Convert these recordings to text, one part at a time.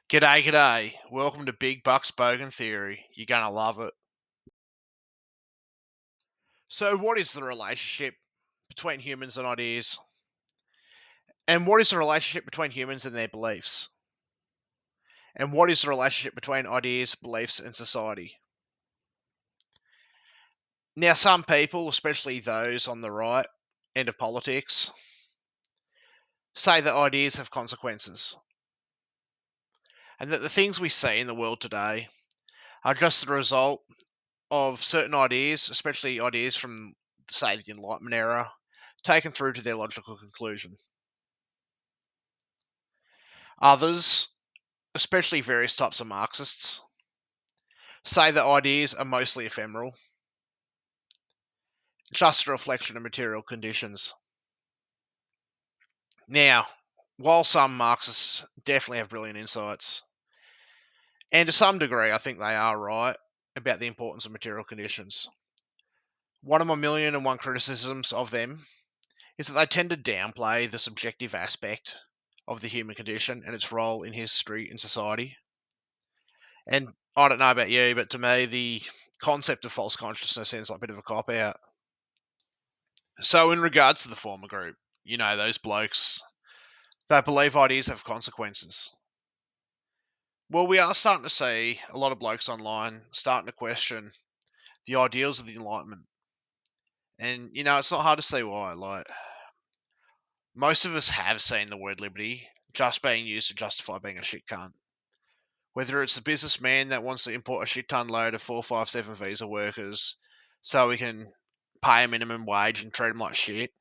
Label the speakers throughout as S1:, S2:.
S1: G'day, g'day. Welcome to Big Bucks Bogan Theory. You're gonna love it. So, what is the relationship between humans and ideas? And what is the relationship between humans and their beliefs? And what is the relationship between ideas, beliefs, and society? Now, some people, especially those on the right end of politics, say that ideas have consequences, and that the things we see in the world today are just the result of certain ideas, especially ideas from, say, the Enlightenment era, taken through to their logical conclusion. Others, especially various types of Marxists, say that ideas are mostly ephemeral, just a reflection of material conditions. Now, while some Marxists definitely have brilliant insights, and to some degree I think they are right about the importance of material conditions, one of my million and one criticisms of them is that they tend to downplay the subjective aspect of the human condition and its role in history and society. And I don't know about you, but to me, the concept of false consciousness sounds like a bit of a cop out. So, in regards to the former group, those blokes that believe ideas have consequences. Well, we are starting to see a lot of blokes online starting to question the ideals of the Enlightenment. And, it's not hard to see why. Like, most of us have seen the word liberty just being used to justify being a shit cunt. Whether it's the businessman that wants to import a shit ton load of 457 visa workers so we can pay a minimum wage and treat them like shit,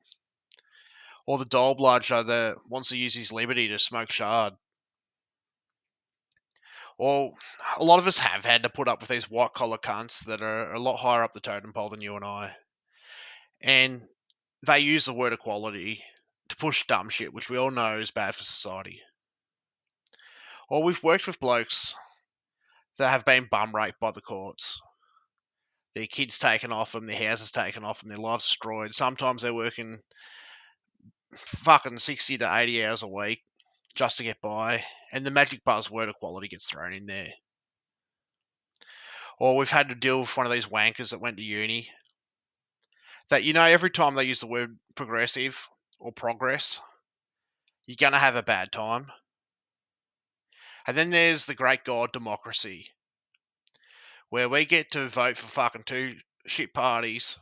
S1: or the dole bludger that wants to use his liberty to smoke shard. Or a lot of us have had to put up with these white collar cunts that are a lot higher up the totem pole than you and I. And they use the word equality to push dumb shit, which we all know is bad for society. Or we've worked with blokes that have been bum raped by the courts. Their kids taken off them, their houses taken off them, their lives destroyed. Sometimes they're working fucking 60 to 80 hours a week just to get by. And the magic buzzword equality gets thrown in there. Or we've had to deal with one of these wankers that went to uni that, every time they use the word progressive or progress, you're going to have a bad time. And then there's the great god democracy, where we get to vote for fucking two shit parties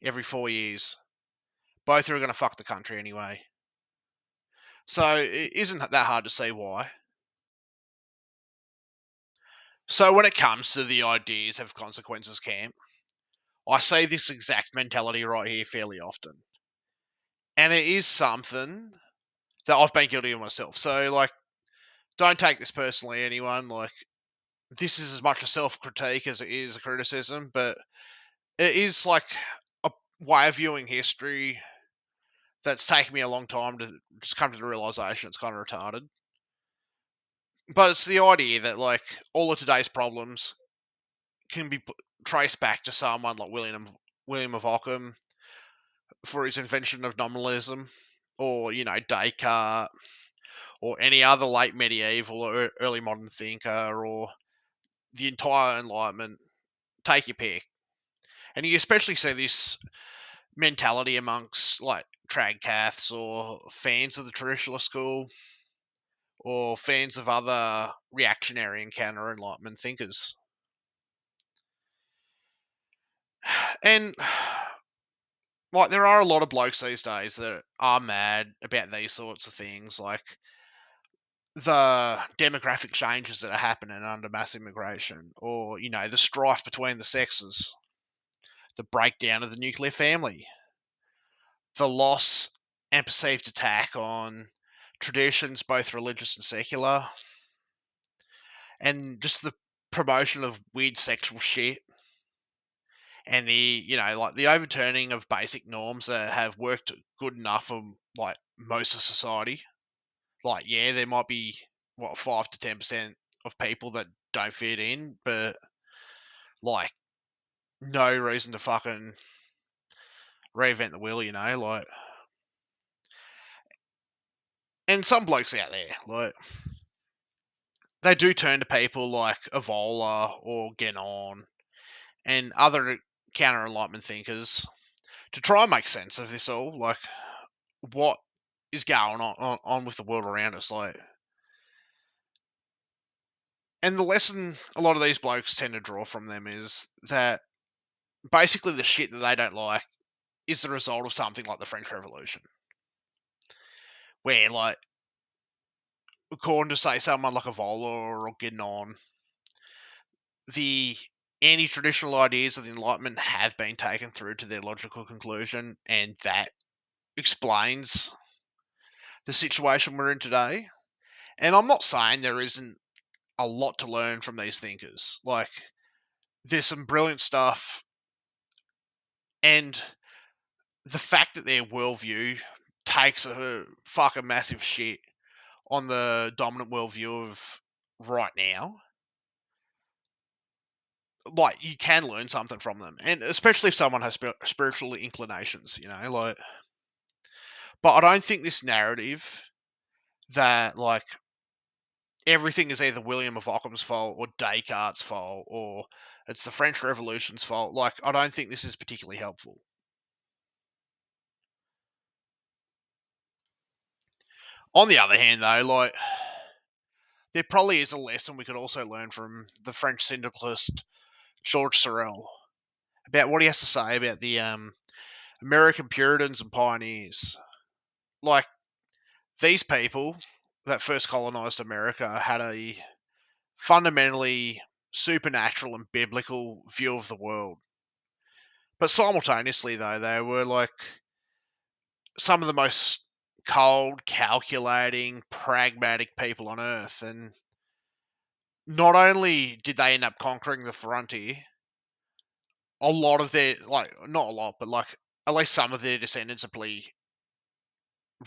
S1: every 4 years. Both are going to fuck the country anyway. So it isn't that hard to see why. So when it comes to the ideas have consequences camp, I see this exact mentality right here fairly often. And it is something that I've been guilty of myself. So, like, don't take this personally, anyone. Like, this is as much a self critique as it is a criticism, but it is like a way of viewing history that's taken me a long time to just come to the realization it's kind of retarded. But it's the idea that, like, all of today's problems can be traced back to someone like William of Ockham for his invention of nominalism, or Descartes, or any other late medieval or early modern thinker, or the entire Enlightenment. Take your pick. And you especially see this mentality amongst like tradcaths or fans of the Traditionalist School or fans of other reactionary and counter Enlightenment thinkers. And like there are a lot of blokes these days that are mad about these sorts of things, like the demographic changes that are happening under mass immigration, or the strife between the sexes, the breakdown of the nuclear family, the loss and perceived attack on traditions, both religious and secular, and just the promotion of weird sexual shit, and the like the overturning of basic norms that have worked good enough for like most of society. Like, yeah, there might be 5 to 10% of people that don't fit in, but like no reason to fucking reinvent the wheel, like. And some blokes out there, like, they do turn to people like Evola or Genon and other counter Enlightenment thinkers to try and make sense of this all. Like, what is going on with the world around us? Like, and the lesson a lot of these blokes tend to draw from them is that basically the shit that they don't like is the result of something like the French Revolution, where, like, according to say someone like Evola or Genon, the anti-traditional ideas of the Enlightenment have been taken through to their logical conclusion, and that explains the situation we're in today. And I'm not saying there isn't a lot to learn from these thinkers. Like, there's some brilliant stuff, and the fact that their worldview takes a fucking massive shit on the dominant worldview of right now, like, you can learn something from them, and especially if someone has spiritual inclinations, like. But I don't think this narrative that, like, everything is either William of Ockham's fault or Descartes' fault or it's the French Revolution's fault. Like, I don't think this is particularly helpful. On the other hand, though, like, there probably is a lesson we could also learn from the French syndicalist George Sorel about what he has to say about the American Puritans and pioneers. Like, these people that first colonized America had a fundamentally supernatural and biblical view of the world. But simultaneously, though, they were like some of the most cold, calculating, pragmatic people on earth. And not only did they end up conquering the frontier, a lot of their, like, not a lot, but like at least some of their descendants are probably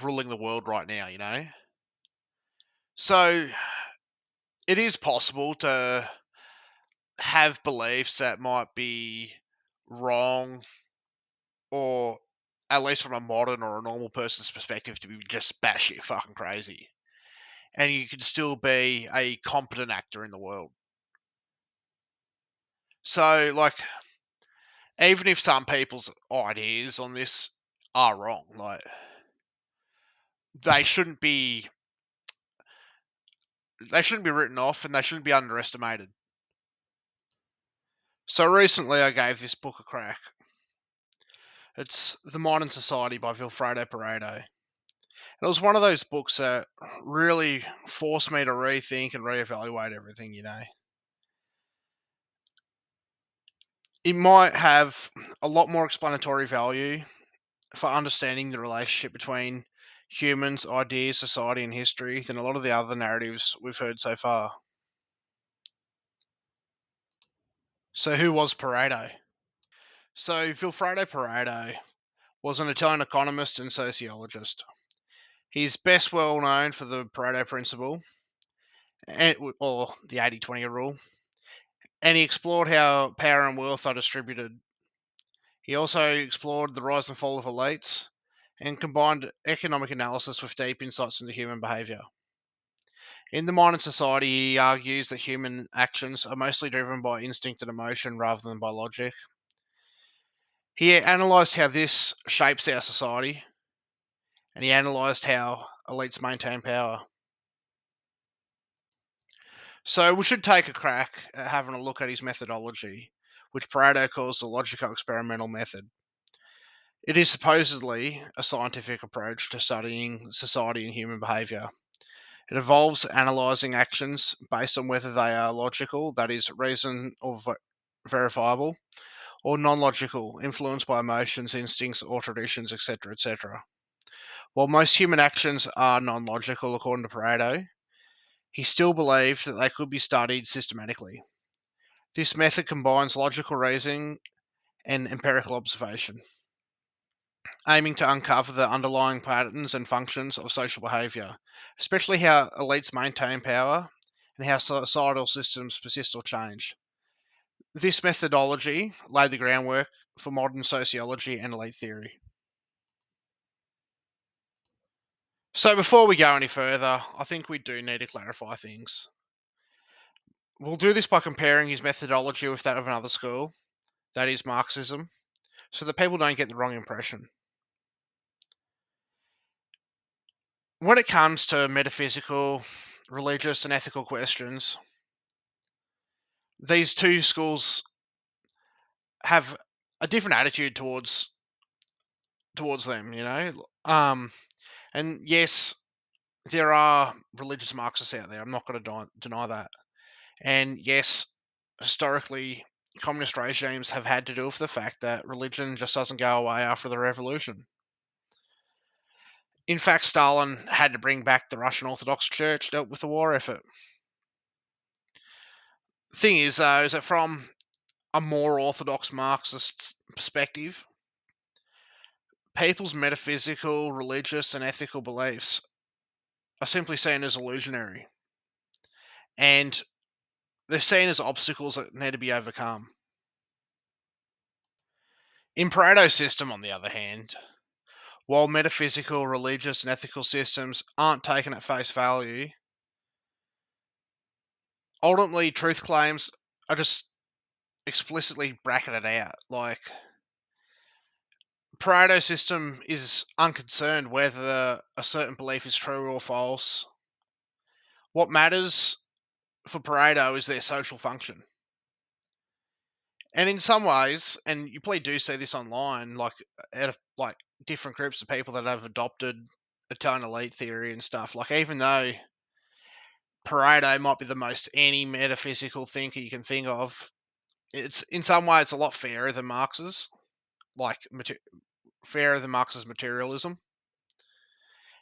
S1: ruling the world right now. So it is possible to have beliefs that might be wrong, or at least from a modern or a normal person's perspective, to be just batshit fucking crazy. And you can still be a competent actor in the world. So, like, even if some people's ideas on this are wrong, like, they shouldn't be written off, and they shouldn't be underestimated. So recently I gave this book a crack. It's The Modern Society by Vilfredo Pareto. And it was one of those books that really forced me to rethink and reevaluate everything. It might have a lot more explanatory value for understanding the relationship between humans, ideas, society, and history than a lot of the other narratives we've heard so far. So, who was Pareto? So, Vilfredo Pareto was an Italian economist and sociologist. He's best well known for the Pareto principle, or the 80-20 rule, and he explored how power and wealth are distributed. He also explored the rise and fall of elites and combined economic analysis with deep insights into human behaviour. In the modern society, he argues that human actions are mostly driven by instinct and emotion rather than by logic. He analysed how this shapes our society, and he analysed how elites maintain power. So we should take a crack at having a look at his methodology, which Pareto calls the logical experimental method. It is supposedly a scientific approach to studying society and human behaviour. It involves analysing actions based on whether they are logical, that is, reason or verifiable, or non-logical, influenced by emotions, instincts, or traditions, etc., etc. While most human actions are non-logical, according to Pareto, he still believed that they could be studied systematically. This method combines logical reasoning and empirical observation, aiming to uncover the underlying patterns and functions of social behaviour, especially how elites maintain power and how societal systems persist or change. This methodology laid the groundwork for modern sociology and elite theory. So before we go any further, I think we do need to clarify things. We'll do this by comparing his methodology with that of another school, that is Marxism, so that people don't get the wrong impression. When it comes to metaphysical, religious, and ethical questions, these two schools have a different attitude towards them, you know. And yes, there are religious Marxists out there. I'm not going to deny that. And yes, historically, communist regimes have had to do with the fact that religion just doesn't go away after the revolution. In fact, Stalin had to bring back the Russian Orthodox Church to help with the war effort. The thing is, though, is that from a more orthodox Marxist perspective, people's metaphysical, religious, and ethical beliefs are simply seen as illusionary, and they're seen as obstacles that need to be overcome. In Pareto's system, on the other hand, while metaphysical, religious, and ethical systems aren't taken at face value, ultimately truth claims are just explicitly bracketed out. Like, Pareto's system is unconcerned whether a certain belief is true or false. What matters for Pareto is their social function. And in some ways, and you probably do see this online, like out of like different groups of people that have adopted Italian elite theory and stuff. Like, even though Pareto might be the most anti-metaphysical thinker you can think of, it's in some ways a lot fairer than Marx's, like fairer than Marx's materialism.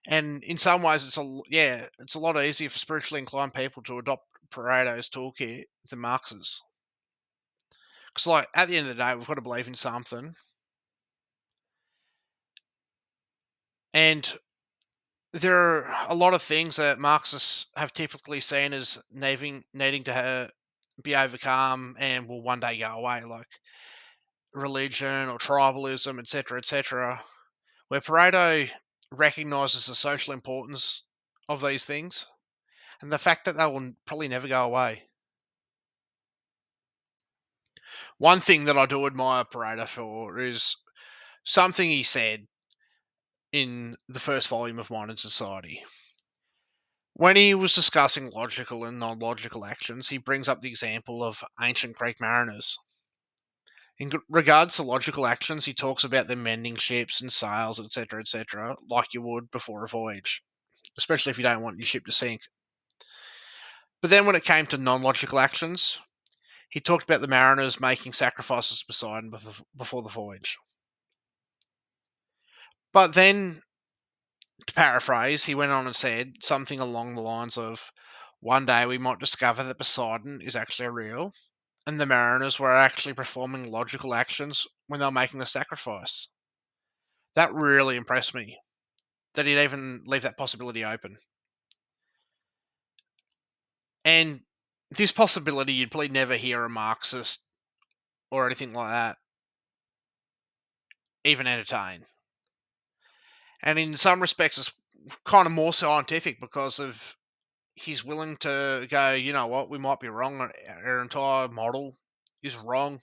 S1: And in some ways, it's a lot easier for spiritually inclined people to adopt Pareto's toolkit than Marx's. Because, like, at the end of the day, we've got to believe in something, and there are a lot of things that Marxists have typically seen as needing to be overcome and will one day go away, like religion or tribalism, etc., etc. Where Pareto recognizes the social importance of these things and the fact that they will probably never go away. One thing that I do admire Pareto for is something he said in the first volume of Mind and Society. When he was discussing logical and non logical actions, he brings up the example of ancient Greek mariners. In regards to logical actions, he talks about them mending ships and sails, etc., like you would before a voyage, especially if you don't want your ship to sink. But then when it came to non logical actions, he talked about the mariners making sacrifices to Poseidon before the voyage. But then, to paraphrase, he went on and said something along the lines of, one day we might discover that Poseidon is actually real, and the mariners were actually performing logical actions when they were making the sacrifice. That really impressed me, that he'd even leave that possibility open. And this possibility you'd probably never hear a Marxist or anything like that even entertain. And in some respects, it's kind of more scientific because of he's willing to go, you know what, we might be wrong. Our entire model is wrong.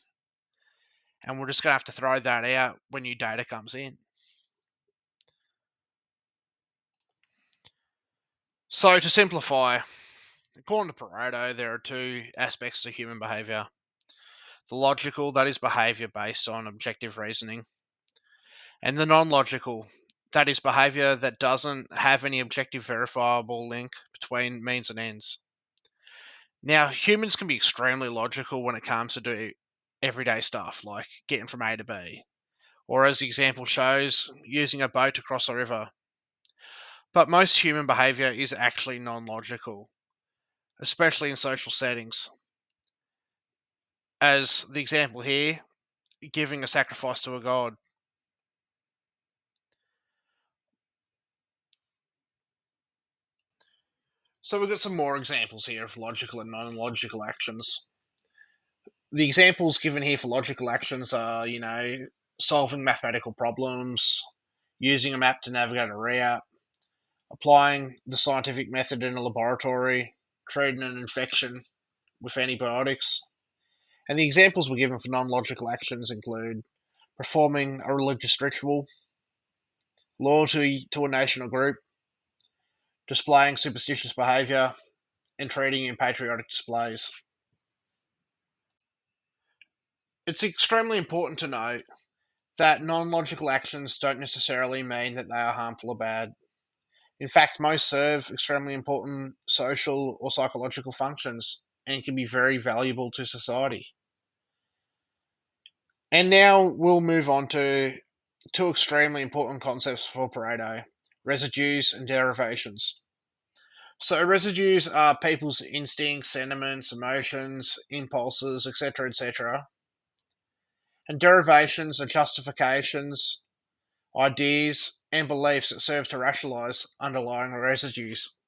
S1: And we're just going to have to throw that out when new data comes in. So, to simplify, according to Pareto, there are two aspects to human behavior: the logical, that is behavior based on objective reasoning, and the non logical, that is behavior that doesn't have any objective verifiable link between means and ends. Now, humans can be extremely logical when it comes to do everyday stuff like getting from A to B, or as the example shows, using a boat to cross a river. But most human behavior is actually non logical, especially in social settings. As the example here, giving a sacrifice to a god. So we've got some more examples here of logical and non logical actions. The examples given here for logical actions are, solving mathematical problems, using a map to navigate a route, applying the scientific method in a laboratory, treating an infection, with antibiotics. And the examples were given for non logical actions include performing a religious ritual, loyalty to a nation or group, displaying superstitious behaviour, and treating in patriotic displays. It's extremely important to note that non logical actions don't necessarily mean that they are harmful or bad. In fact, most serve extremely important social or psychological functions and can be very valuable to society. And now we'll move on to two extremely important concepts for Pareto: residues and derivations. So, residues are people's instincts, sentiments, emotions, impulses, etc., etc. And derivations are justifications, ideas, and beliefs that serve to rationalise underlying residues.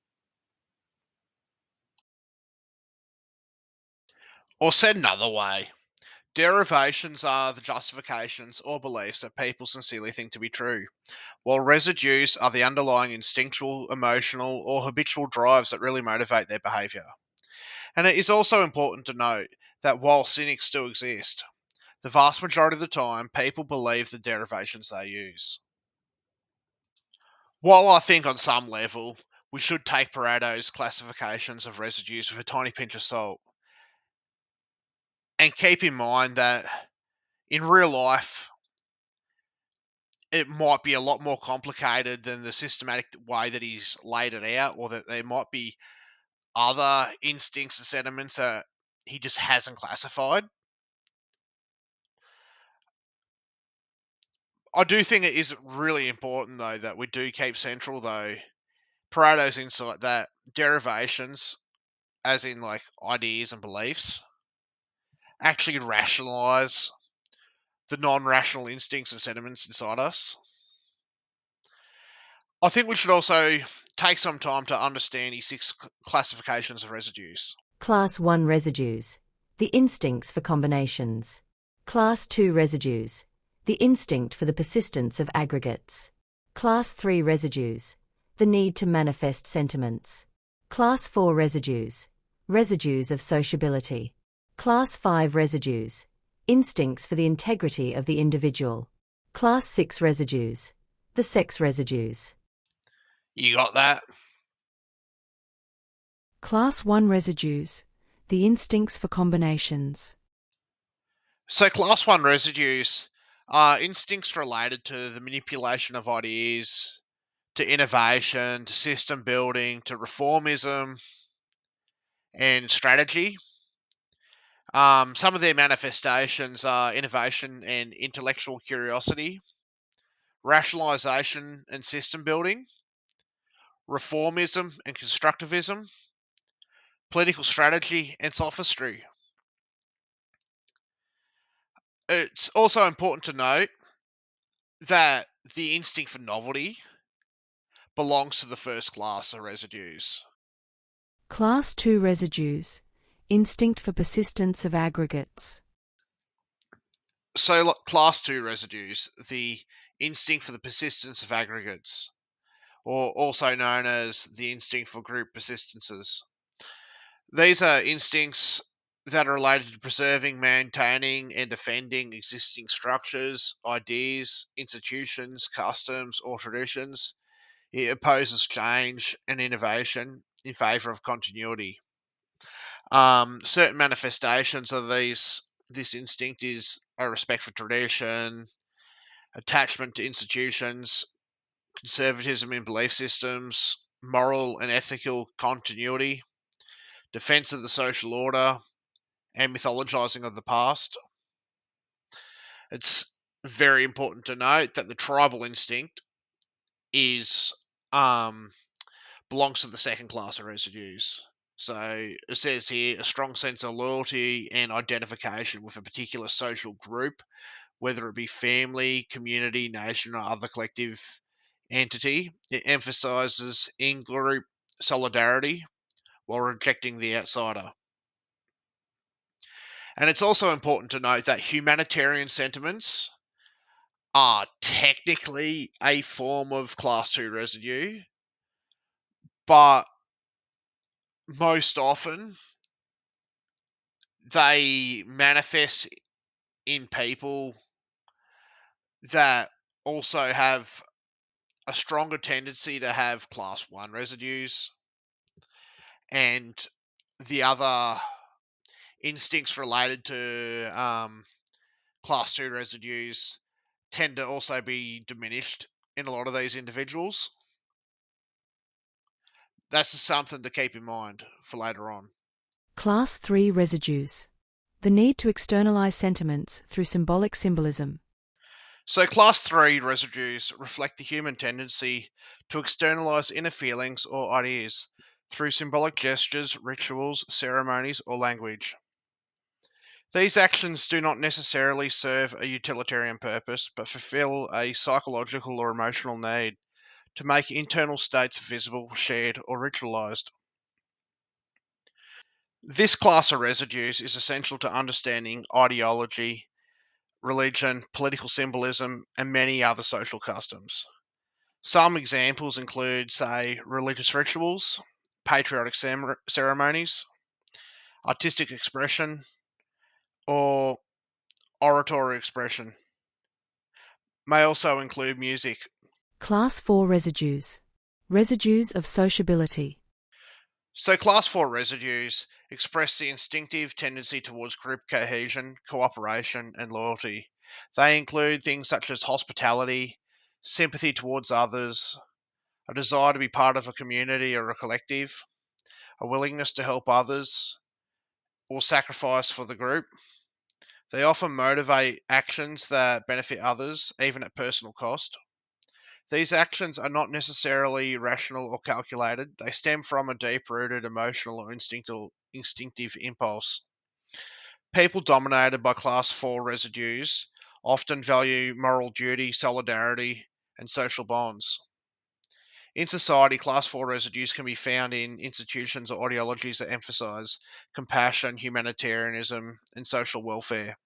S1: Or said another way, derivations are the justifications or beliefs that people sincerely think to be true, while residues are the underlying instinctual, emotional, or habitual drives that really motivate their behaviour. And it is also important to note that while cynics do exist, the vast majority of the time people believe the derivations they use. While I think on some level we should take Pareto's classifications of residues with a tiny pinch of salt, and keep in mind that in real life it might be a lot more complicated than the systematic way that he's laid it out, or that there might be other instincts and sentiments that he just hasn't classified. I do think it is really important, though, that we do keep central, though, Pareto's insight that derivations, as in like ideas and beliefs, actually rationalize the non-rational instincts and sentiments inside us. I think we should also take some time to understand his six classifications of residues.
S2: Class 1 residues, the instincts for combinations. Class 2 residues, the instinct for the persistence of aggregates. Class 3 residues, the need to manifest sentiments. Class 4 residues, residues of sociability. Class 5 residues, instincts for the integrity of the individual. Class 6 residues, the sex residues.
S1: You got that?
S3: Class 1 residues, the instincts for combinations.
S1: So, class 1 residues are instincts related to the manipulation of ideas, to innovation, to system building, to reformism, and strategy. Some of their manifestations are innovation and intellectual curiosity, rationalization and system building, reformism and constructivism, political strategy and sophistry. It's also important to note that the instinct for novelty belongs to the first class of residues.
S3: Class 2 residues, instinct for persistence of aggregates.
S1: So, class 2 residues, the instinct for the persistence of aggregates, or also known as the instinct for group persistences. These are instincts that are related to preserving, maintaining, and defending existing structures, ideas, institutions, customs, or traditions. It opposes change and innovation in favour of continuity. Certain manifestations of this instinct is a respect for tradition, attachment to institutions, conservatism in belief systems, moral and ethical continuity, defense of the social order, and mythologizing of the past. It's very important to note that the tribal instinct is belongs to the second class of residues. So it says here a strong sense of loyalty and identification with a particular social group, whether it be family, community, nation, or other collective entity. It emphasizes in group solidarity while rejecting the outsider. And it's also important to note that humanitarian sentiments are technically a form of class 2 residue, but most often they manifest in people that also have a stronger tendency to have class 1 residues, and the other instincts related to class 2 residues tend to also be diminished in a lot of these individuals. That's just something to keep in mind for later on.
S3: Class 3 Residues. The need to externalize sentiments through symbolic symbolism.
S1: So, class 3 residues reflect the human tendency to externalize inner feelings or ideas through symbolic gestures, rituals, ceremonies, or language. These actions do not necessarily serve a utilitarian purpose, but fulfill a psychological or emotional need to make internal states visible, shared, or ritualized. This class of residues is essential to understanding ideology, religion, political symbolism, and many other social customs. Some examples include, say, religious rituals, patriotic ceremonies, artistic expression, or oratory expression. May also include music.
S3: Class 4 Residues. Residues of sociability.
S1: So, class 4 residues express the instinctive tendency towards group cohesion, cooperation, and loyalty. They include things such as hospitality, sympathy towards others, a desire to be part of a community or a collective, a willingness to help others, or sacrifice for the group. They often motivate actions that benefit others, even at personal cost. These actions are not necessarily rational or calculated. They stem from a deep rooted emotional or instinctive impulse. People dominated by class 4 residues often value moral duty, solidarity, and social bonds. In society, class 4 residues can be found in institutions or ideologies that emphasize compassion, humanitarianism, and social welfare.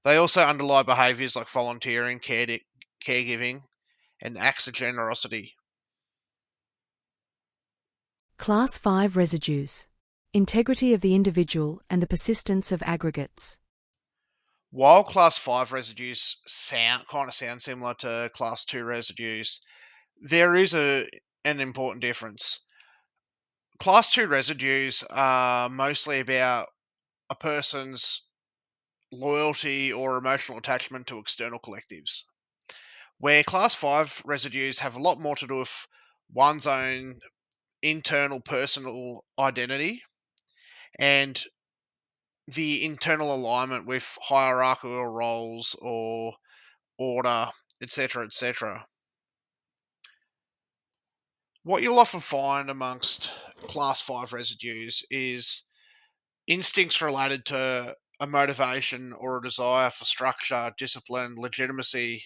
S1: They also underlie behaviors like volunteering, caregiving, and acts of generosity.
S3: Class 5 Residues. Integrity of the individual and the persistence of aggregates.
S1: While class 5 residues sound similar to class 2 residues, there is an important difference. Class 2 residues are mostly about a person's loyalty or emotional attachment to external collectives, where class 5 residues have a lot more to do with one's own internal personal identity and the internal alignment with hierarchical roles or order, etc., etc. What you'll often find amongst class 5 residues is instincts related to a motivation or a desire for structure, discipline, legitimacy,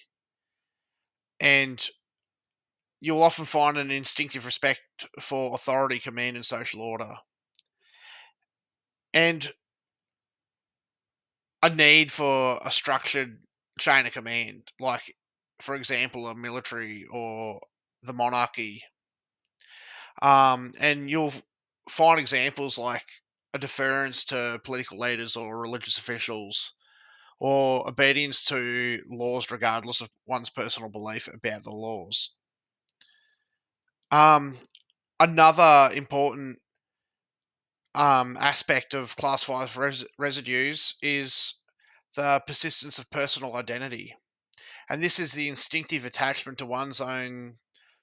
S1: and you'll often find an instinctive respect for authority, command, and social order, and a need for a structured chain of command, like, for example, a military or the monarchy. And you'll find examples like a deference to political leaders or religious officials, or obedience to laws regardless of one's personal belief about the laws. Um, Another important aspect of class 5 residues is the persistence of personal identity. And this is the instinctive attachment to one's own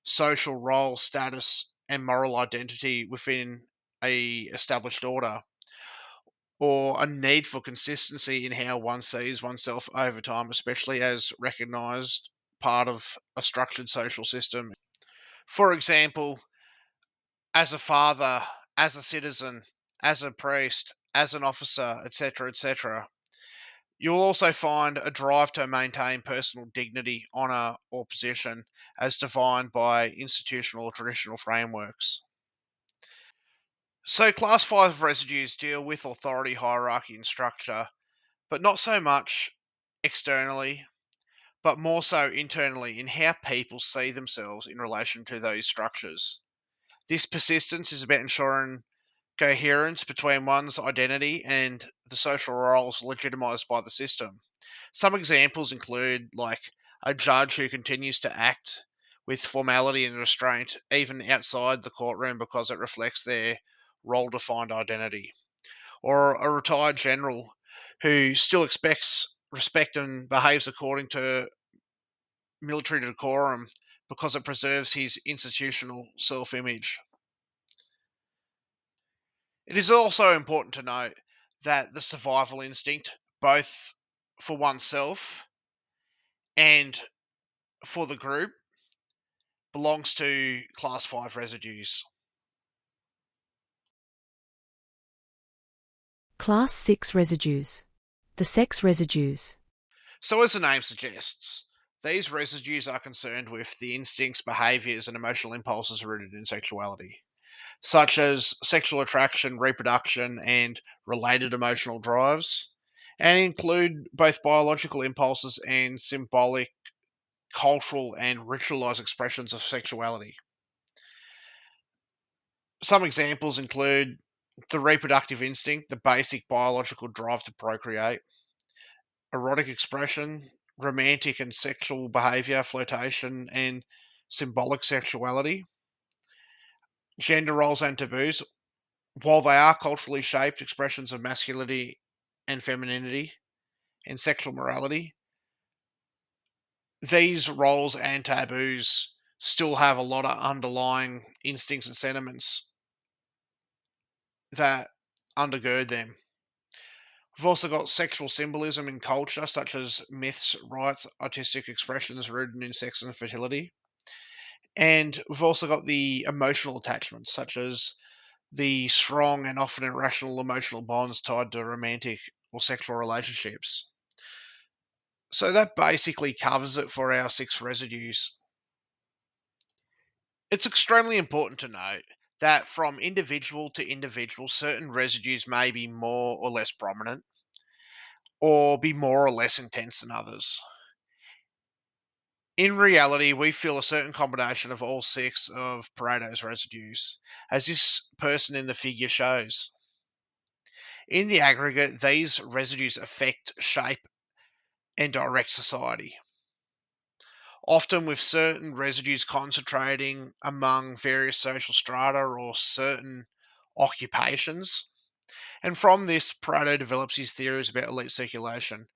S1: social role, status, and moral identity within a established order, or a need for consistency in how one sees oneself over time, especially as recognized part of a structured social system. For example, as a father, as a citizen, as a priest, as an officer, etc., etc. You'll also find a drive to maintain personal dignity, honour, or position as defined by institutional or traditional frameworks. So, class 5 residues deal with authority, hierarchy, and structure, but not so much externally, but more so internally in how people see themselves in relation to those structures. This persistence is about ensuring coherence between one's identity and the social roles legitimised by the system. Some examples include like a judge who continues to act with formality and restraint even outside the courtroom because it reflects their role defined identity, or a retired general who still expects respect and behaves according to military decorum because it preserves his institutional self image. It is also important to note that the survival instinct, both for oneself and for the group, belongs to class 5 residues.
S3: Class 6 Residues. The sex residues.
S1: So, as the name suggests, these residues are concerned with the instincts, behaviours, and emotional impulses rooted in sexuality, such as sexual attraction, reproduction, and related emotional drives, and include both biological impulses and symbolic, cultural, and ritualized expressions of sexuality. Some examples include the reproductive instinct, the basic biological drive to procreate, erotic expression, romantic and sexual behavior, flirtation, and symbolic sexuality, gender roles and taboos. While they are culturally shaped expressions of masculinity and femininity and sexual morality, these roles and taboos still have a lot of underlying instincts and sentiments that undergird them. We've also got sexual symbolism in culture, such as myths, rites, artistic expressions rooted in sex and fertility. And we've also got the emotional attachments, such as the strong and often irrational emotional bonds tied to romantic or sexual relationships. So that basically covers it for our 6 residues. It's extremely important to note that from individual to individual, certain residues may be more or less prominent or be more or less intense than others. In reality, we feel a certain combination of all 6 of Pareto's residues, as this person in the figure shows. In the aggregate, these residues affect, shape, and direct society, often with certain residues concentrating among various social strata or certain occupations. And from this, Pareto develops his theories about elite circulation.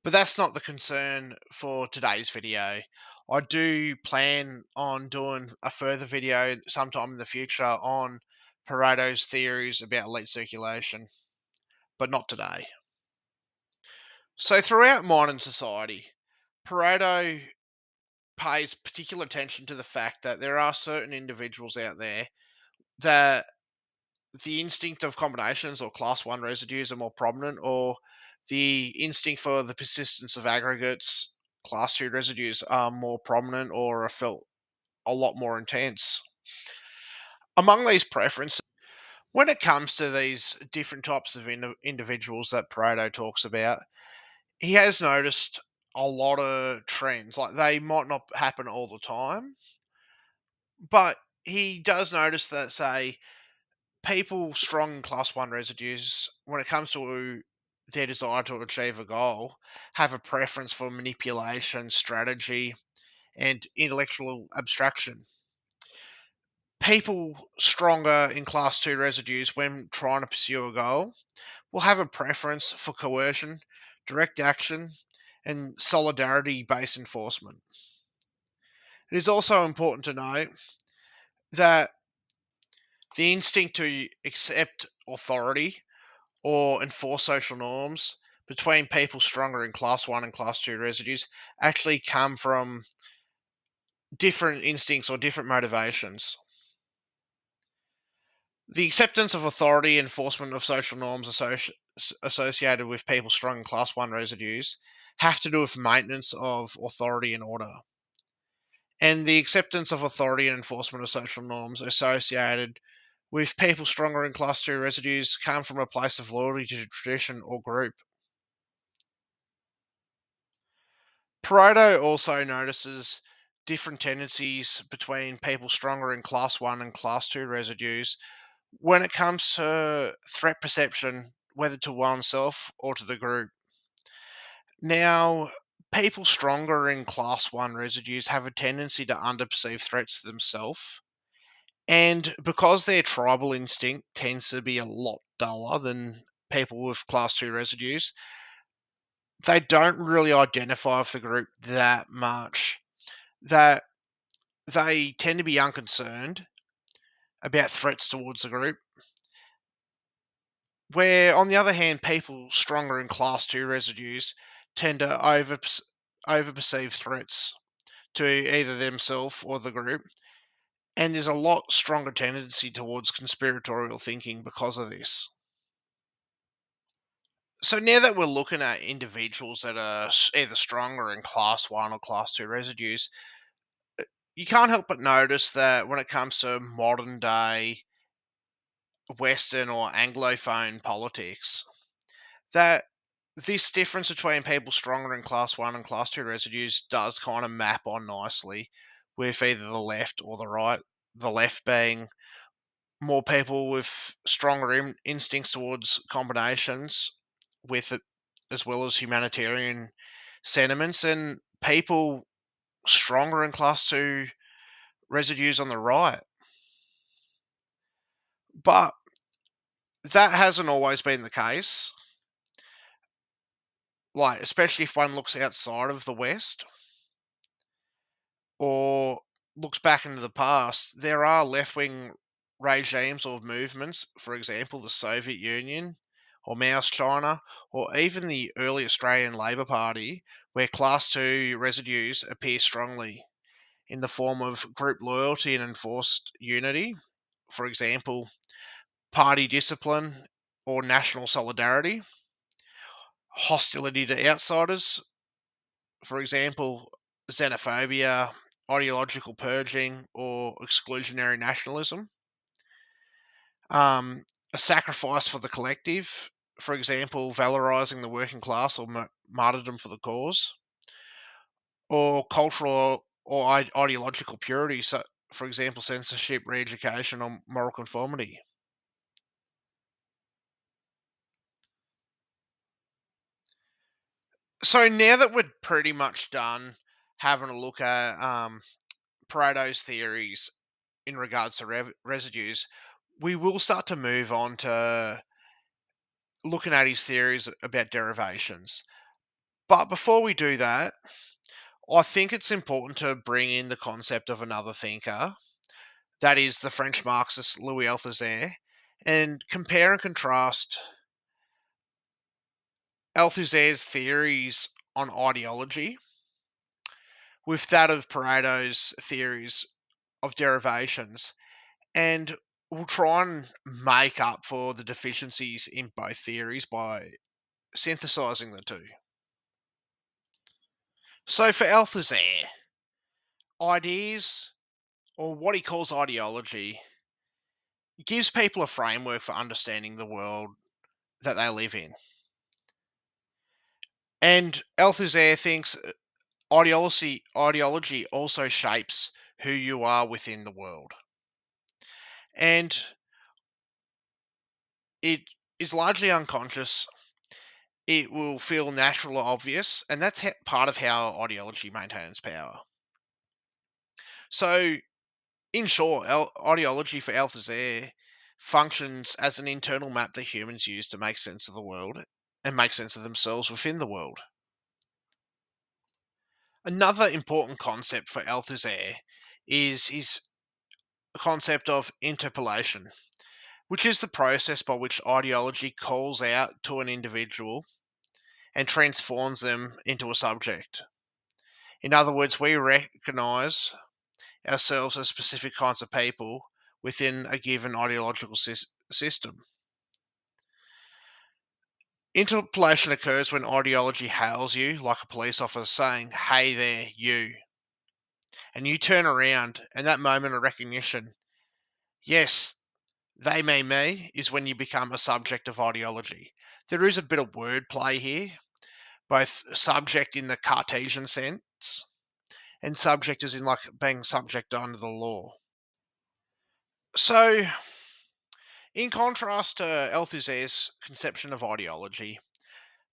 S1: But that's not the concern for today's video. I do plan on doing a further video sometime in the future on Pareto's theories about elite circulation, but not today. So, throughout modern society, Pareto pays particular attention to the fact that there are certain individuals out there that the instinct of combinations or class 1 residues are more prominent, or the instinct for the persistence of aggregates, class 2 residues, are more prominent or are felt a lot more intense. Among these preferences, when it comes to these different types of individuals that Pareto talks about, he has noticed a lot of trends. Like, they might not happen all the time, but he does notice that, say, people strong in class 1 residues, when it comes to their desire to achieve a goal, have a preference for manipulation, strategy, and intellectual abstraction. People stronger in class 2 residues, when trying to pursue a goal, will have a preference for coercion, direct action, and solidarity based enforcement. It is also important to note that the instinct to accept authority or enforce social norms between people stronger in class 1 and class 2 residues actually come from different instincts or different motivations. The acceptance of authority, enforcement of social norms associated with people strong in class 1 residues have to do with maintenance of authority and order. And the acceptance of authority and enforcement of social norms associated with people stronger in class 2 residues come from a place of loyalty to tradition or group. Pareto also notices different tendencies between people stronger in class 1 and class 2 residues when it comes to threat perception, whether to oneself or to the group. Now, people stronger in class 1 residues have a tendency to underperceive threats to themselves. And because their tribal instinct tends to be a lot duller than people with class 2 residues, they don't really identify with the group that much. That they tend to be unconcerned about threats towards the group. Where, on the other hand, people stronger in class 2 residues tend to overperceive threats to either themselves or the group. And there's a lot stronger tendency towards conspiratorial thinking because of this. So now that we're looking at individuals that are either stronger in class 1 or class 2 residues, you can't help but notice that when it comes to modern day Western or Anglophone politics, that this difference between people stronger in class 1 and class 2 residues does kind of map on nicely with either the left or the right. The left being more people with stronger instincts towards combinations with it, as well as humanitarian sentiments, and people stronger in class 2 residues on the right. But that hasn't always been the case. Like, especially if one looks outside of the West or looks back into the past, there are left wing regimes or movements, for example, the Soviet Union or Mao's China, or even the early Australian Labor Party, where Class 2 residues appear strongly in the form of group loyalty and enforced unity. For example, party discipline or national solidarity, hostility to outsiders, for example, xenophobia, ideological purging, or exclusionary nationalism. A sacrifice for the collective, for example, valorizing the working class or martyrdom for the cause, or cultural or ideological purity, so, for example, censorship, re education, or moral conformity. So now that we're pretty much done having a look at Pareto's theories in regards to residues, we will start to move on to looking at his theories about derivations. But before we do that, I think it's important to bring in the concept of another thinker, that is the French Marxist Louis Althusser, and compare and contrast Althusser's theories on ideology with that of Pareto's theories of derivations. And we'll try and make up for the deficiencies in both theories by synthesizing the two. So for Althusser, ideas, or what he calls ideology, gives people a framework for understanding the world that they live in. And Althusser thinks ideology also shapes who you are within the world. And it is largely unconscious. It will feel natural or obvious, and that's part of how ideology maintains power. So, in short, ideology for Althusser functions as an internal map that humans use to make sense of the world and make sense of themselves within the world. Another important concept for Althusser is his concept of interpolation, which is the process by which ideology calls out to an individual and transforms them into a subject. In other words, we recognize ourselves as specific kinds of people within a given ideological system. Interpolation occurs when ideology hails you, like a police officer saying, "Hey there, you." And you turn around, and that moment of recognition, yes, they mean me, is when you become a subject of ideology. There is a bit of wordplay here, both subject in the Cartesian sense and subject as in like being subject under the law. So In contrast to Althusser's conception of ideology,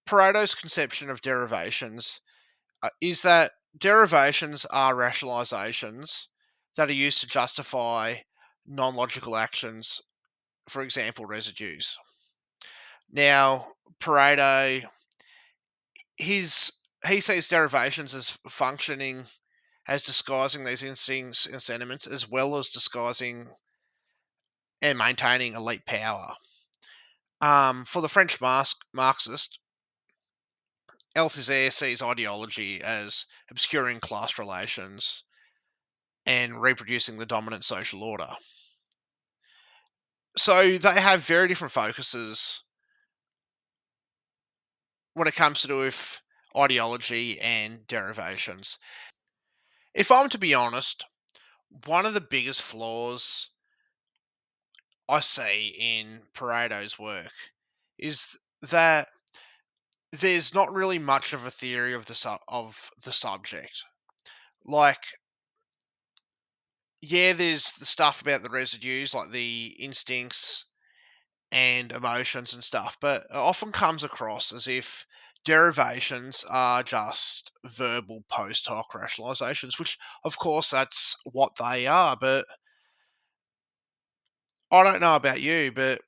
S1: Pareto's conception of derivations is that derivations are rationalizations that are used to justify non logical actions, for example, residues. Now, Pareto, he sees derivations as functioning, as disguising these instincts and sentiments, as well as disguising and maintaining elite power. For the French Marxist, Althusser sees ideology as obscuring class relations and reproducing the dominant social order. So they have very different focuses when it comes to do with ideology and derivations. If I'm to be honest, one of the biggest flaws I see in Pareto's work is that there's not really much of a theory of the subject. Like, yeah, there's the stuff about the residues, like the instincts and emotions and stuff, but it often comes across as if derivations are just verbal post hoc rationalizations, which, of course, that's what they are. But I don't know about you, but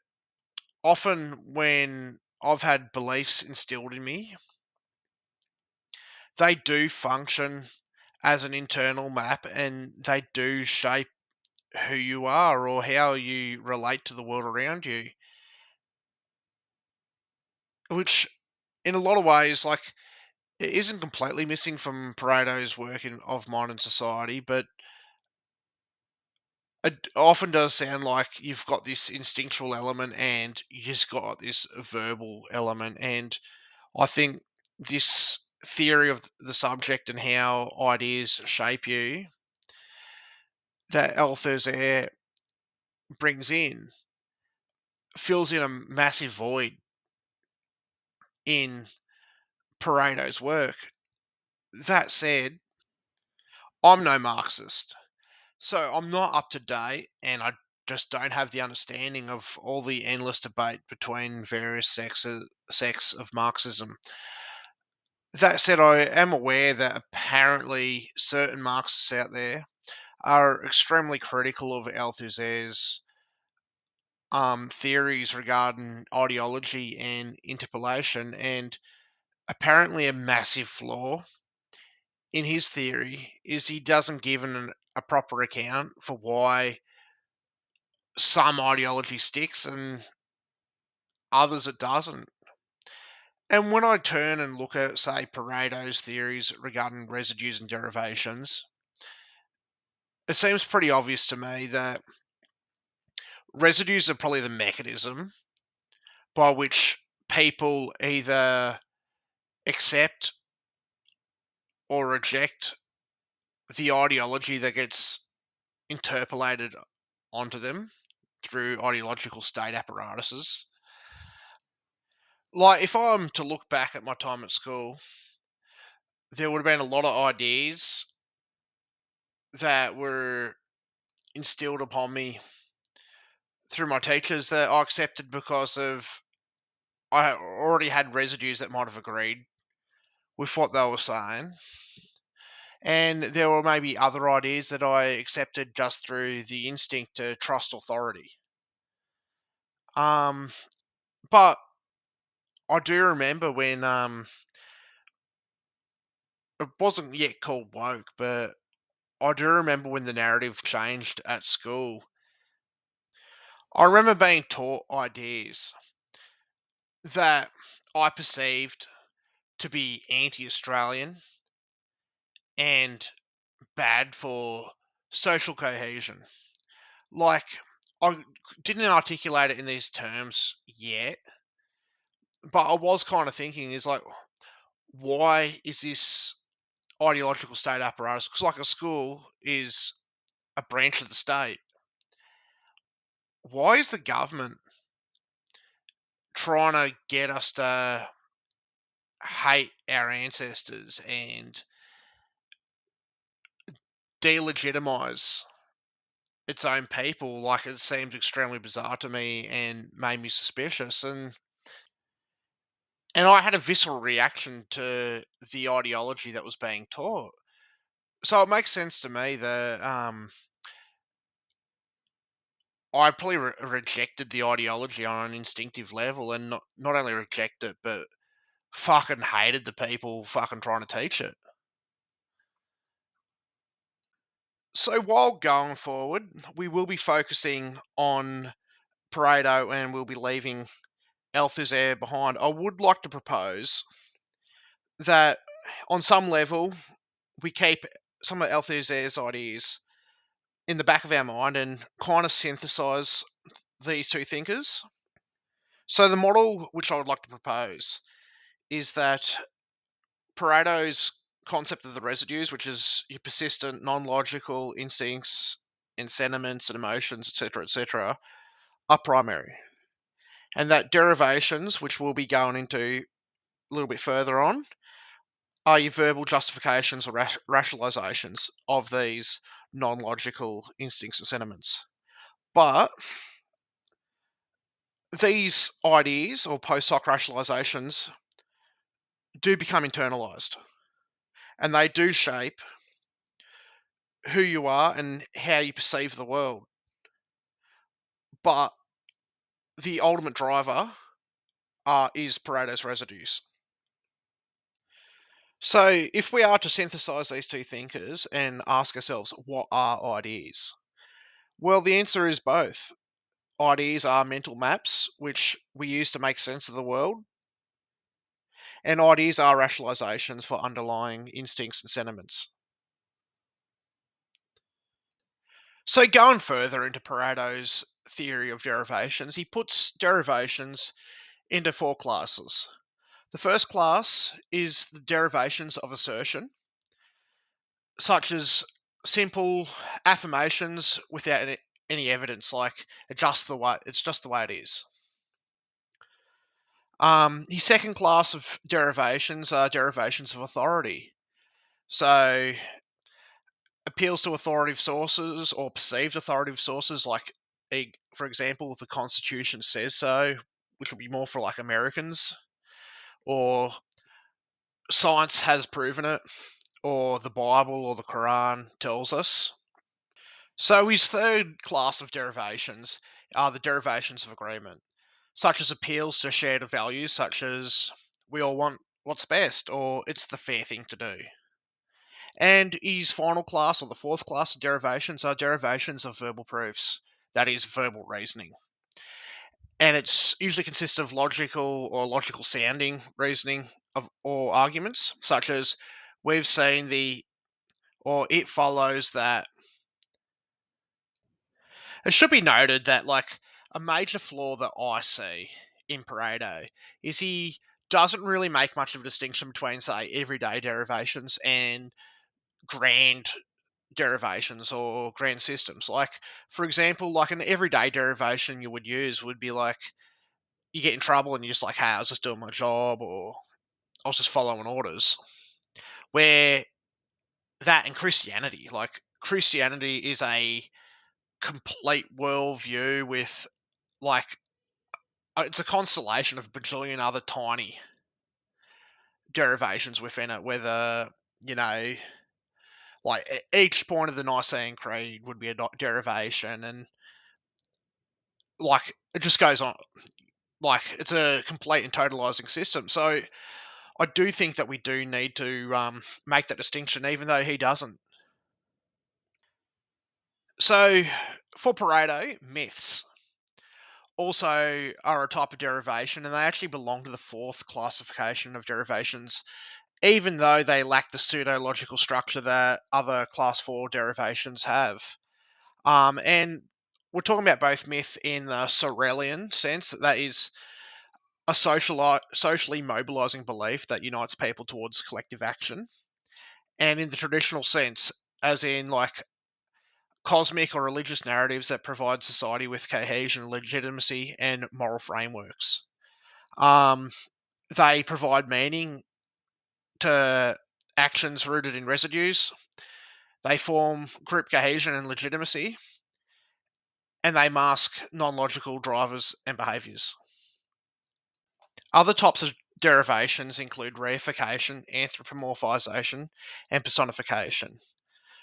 S1: often when I've had beliefs instilled in me, they do function as an internal map and they do shape who you are or how you relate to the world around you, which in a lot of ways, like, it isn't completely missing from Pareto's work of modern society, but it often does sound like you've got this instinctual element and you just got this verbal element. And I think this theory of the subject and how ideas shape you that Althusser brings in fills in a massive void in Pareto's work. That said, I'm no Marxist. So I'm not up to date, and I just don't have the understanding of all the endless debate between various sects of Marxism. That said, I am aware that apparently certain Marxists out there are extremely critical of Althusser's theories regarding ideology and interpolation, and apparently a massive flaw in his theory is he doesn't give a proper account for why some ideology sticks and others it doesn't. And when I turn and look at, say, Pareto's theories regarding residues and derivations, it seems pretty obvious to me that residues are probably the mechanism by which people either accept or reject the ideology that gets interpolated onto them through ideological state apparatuses. Like, if I'm to look back at my time at school, there would have been a lot of ideas that were instilled upon me through my teachers that I accepted because of I already had residues that might have agreed with what they were saying. And there were maybe other ideas that I accepted just through the instinct to trust authority. Um, but I do remember when it wasn't yet called woke, but I do remember when the narrative changed at school. I remember being taught ideas that I perceived to be anti-Australian and bad for social cohesion. Like, I didn't articulate it in these terms yet, but I was kind of thinking is like, why is this ideological state apparatus? Because like a school is a branch of the state. Why is the government trying to get us to hate our ancestors and delegitimize its own people, like, it seemed extremely bizarre to me and made me suspicious. And I had a visceral reaction to the ideology that was being taught. So it makes sense to me that I probably rejected the ideology on an instinctive level, and not only reject it, but fucking hated the people fucking trying to teach it. So while going forward, we will be focusing on Pareto and we'll be leaving Althusser behind. I would like to propose that on some level we keep some of Althusser's ideas in the back of our mind and kind of synthesize these two thinkers. So the model which I would like to propose is that Pareto's concept of the residues, which is your persistent, non-logical instincts and sentiments and emotions, etc., are primary. And that derivations, which we'll be going into a little bit further on, are your verbal justifications or rationalizations of these non-logical instincts and sentiments. But these ideas or post-hoc rationalizations do become internalized, and they do shape who you are and how you perceive the world. But the ultimate driver is Pareto's residues. So, if we are to synthesize these two thinkers and ask ourselves, what are ideas? Well, the answer is both. Ideas are mental maps which we use to make sense of the world, and ideas are rationalizations for underlying instincts and sentiments. So, going further into Pareto's theory of derivations, he puts derivations into four classes. The first class is the derivations of assertion, such as simple affirmations without any evidence, like it's just the way it is. His second class of derivations are derivations of authority. So appeals to authoritative sources or perceived authoritative sources, like for example, the Constitution says so, which would be more for like Americans, or science has proven it, or the Bible or the Quran tells us. So his third class of derivations are the derivations of agreement, such as appeals to shared values, such as we all want what's best, or it's the fair thing to do. And his final class, or the fourth class of derivations, are derivations of verbal proofs, that is, verbal reasoning. And it's usually consists of logical or logical sounding reasoning or arguments, such as we've seen or it follows that. It should be noted that, like, a major flaw that I see in Pareto is he doesn't really make much of a distinction between, say, everyday derivations and grand derivations or grand systems. Like, for example, like an everyday derivation you would use would be like you get in trouble and you're just like, hey, I was just doing my job, or I was just following orders. Where that in Christianity, like, Christianity is a complete worldview with, like, it's a constellation of a bajillion other tiny derivations within it, whether, you know, like each point of the Nicene Creed would be a derivation, and like it just goes on. Like, it's a complete and totalizing system. So I do think that we do need to make that distinction, even though he doesn't. So for Pareto, myths also are a type of derivation, and they actually belong to the fourth classification of derivations, even though they lack the pseudo-logical structure that other class 4 derivations have. And we're talking about both myth in the Sorelian sense, that is a socially mobilizing belief that unites people towards collective action, and in the traditional sense, as in like cosmic or religious narratives that provide society with cohesion, legitimacy, and moral frameworks. Um, they provide meaning to actions rooted in residues. They form group cohesion and legitimacy, and they mask non-logical drivers and behaviours. Other types of derivations include reification, anthropomophization, and personification.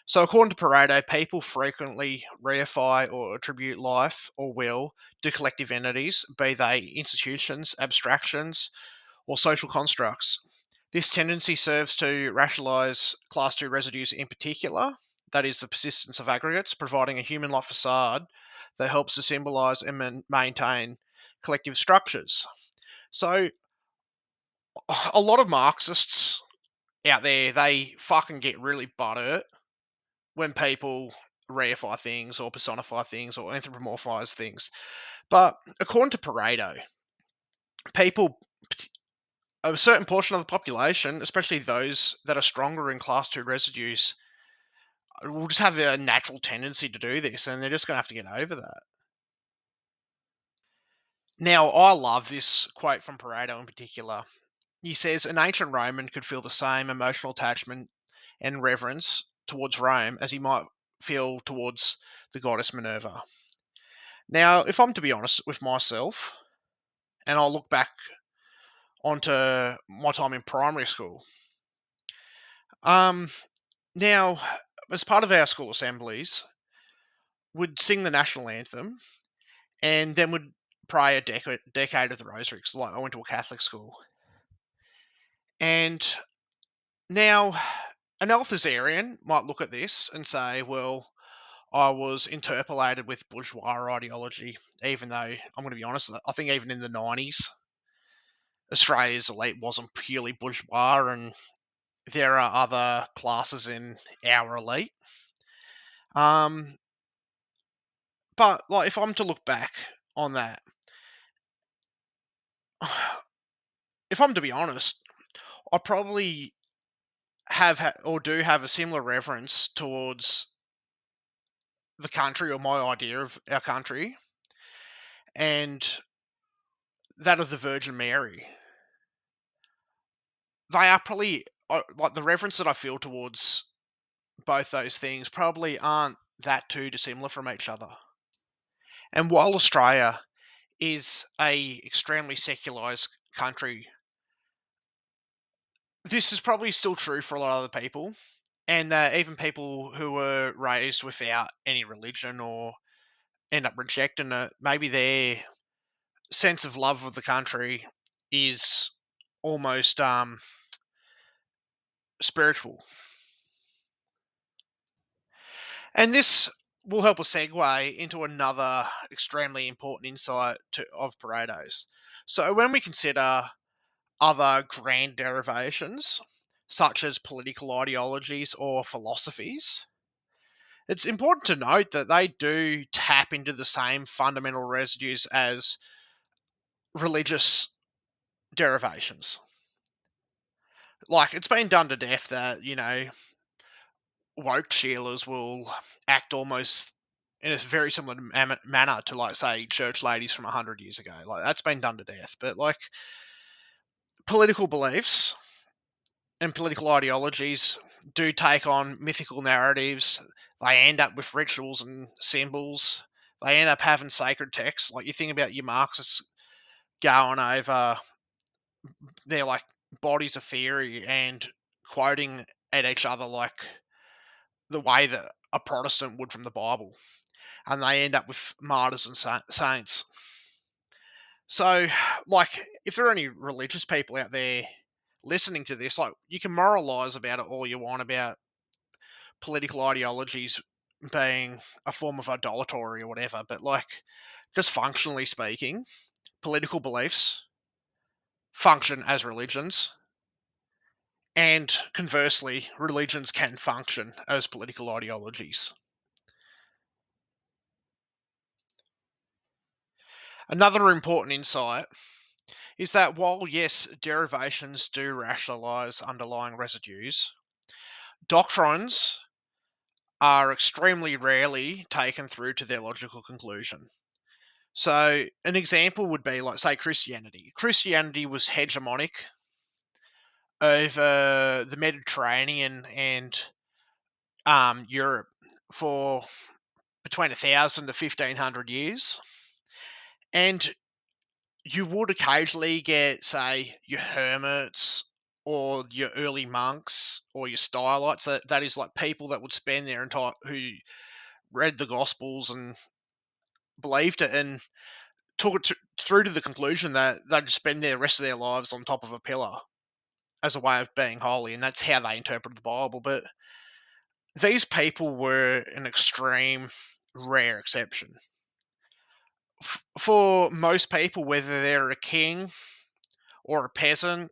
S1: So, according to Pareto, people frequently reify or attribute life or will to collective entities, be they institutions, abstractions, or social constructs. This tendency serves to rationalise class 2 residues in particular, that is, the persistence of aggregates, providing a human like facade that helps to symbolise and maintain collective structures. So, a lot of Marxists out there, they fucking get really butthurt when people reify things or personify things or anthropomorphize things. But according to Pareto, people, a certain portion of the population, especially those that are stronger in class 2 residues, will just have a natural tendency to do this, and they're just going to have to get over that. Now, I love this quote from Pareto in particular. He says, an ancient Roman could feel the same emotional attachment and reverence towards Rome as he might feel towards the goddess Minerva. Now, if I'm to be honest with myself, and I'll look back onto my time in primary school, now, as part of our school assemblies, would sing the national anthem and then would pray a decade of the rosary. Because like I went to a Catholic school, and now an Althusserian might look at this and say, "Well, I was interpolated with bourgeois ideology." Even though I'm going to be honest, I think even in the '90s, Australia's elite wasn't purely bourgeois, and there are other classes in our elite. But like, if I'm to look back on that, if I'm to be honest, I probably or do have a similar reverence towards the country or my idea of our country and that of the Virgin Mary. They are probably like the reverence that I feel towards both those things probably aren't that too dissimilar from each other. And while Australia is a extremely secularized country, this is probably still true for a lot of other people, and even people who were raised without any religion or end up rejecting it, maybe their sense of love of the country is almost spiritual. And this will help us segue into another extremely important insight of Pareto's. So when we consider other grand derivations, such as political ideologies or philosophies, it's important to note that they do tap into the same fundamental residues as religious derivations. Like, it's been done to death that, woke Sheilas will act almost in a very similar manner to, like, say, church ladies from 100 years ago. Like, that's been done to death. But, like, political beliefs and political ideologies do take on mythical narratives. They end up with rituals and symbols. They end up having sacred texts. Like, you think about your Marxists going over their, like, bodies of theory and quoting at each other like the way that a Protestant would from the Bible. And they end up with martyrs and saints. So, like, if there are any religious people out there listening to this, like, you can moralize about it all you want about political ideologies being a form of idolatry or whatever, but, like, just functionally speaking, political beliefs function as religions, and conversely, religions can function as political ideologies. Another important insight is that while, yes, derivations do rationalise underlying residues, doctrines are extremely rarely taken through to their logical conclusion. So, an example would be, like, say, Christianity. Christianity was hegemonic over the Mediterranean and Europe for between 1,000 to 1,500 years. And you would occasionally get, say, your hermits or your early monks or your stylites. That is like people that would spend their entire, who read the Gospels and believed it and took it through to the conclusion that they'd spend the rest of their lives on top of a pillar as a way of being holy, and that's how they interpreted the Bible. But these people were an extreme, rare exception. For most people, whether they're a king or a peasant,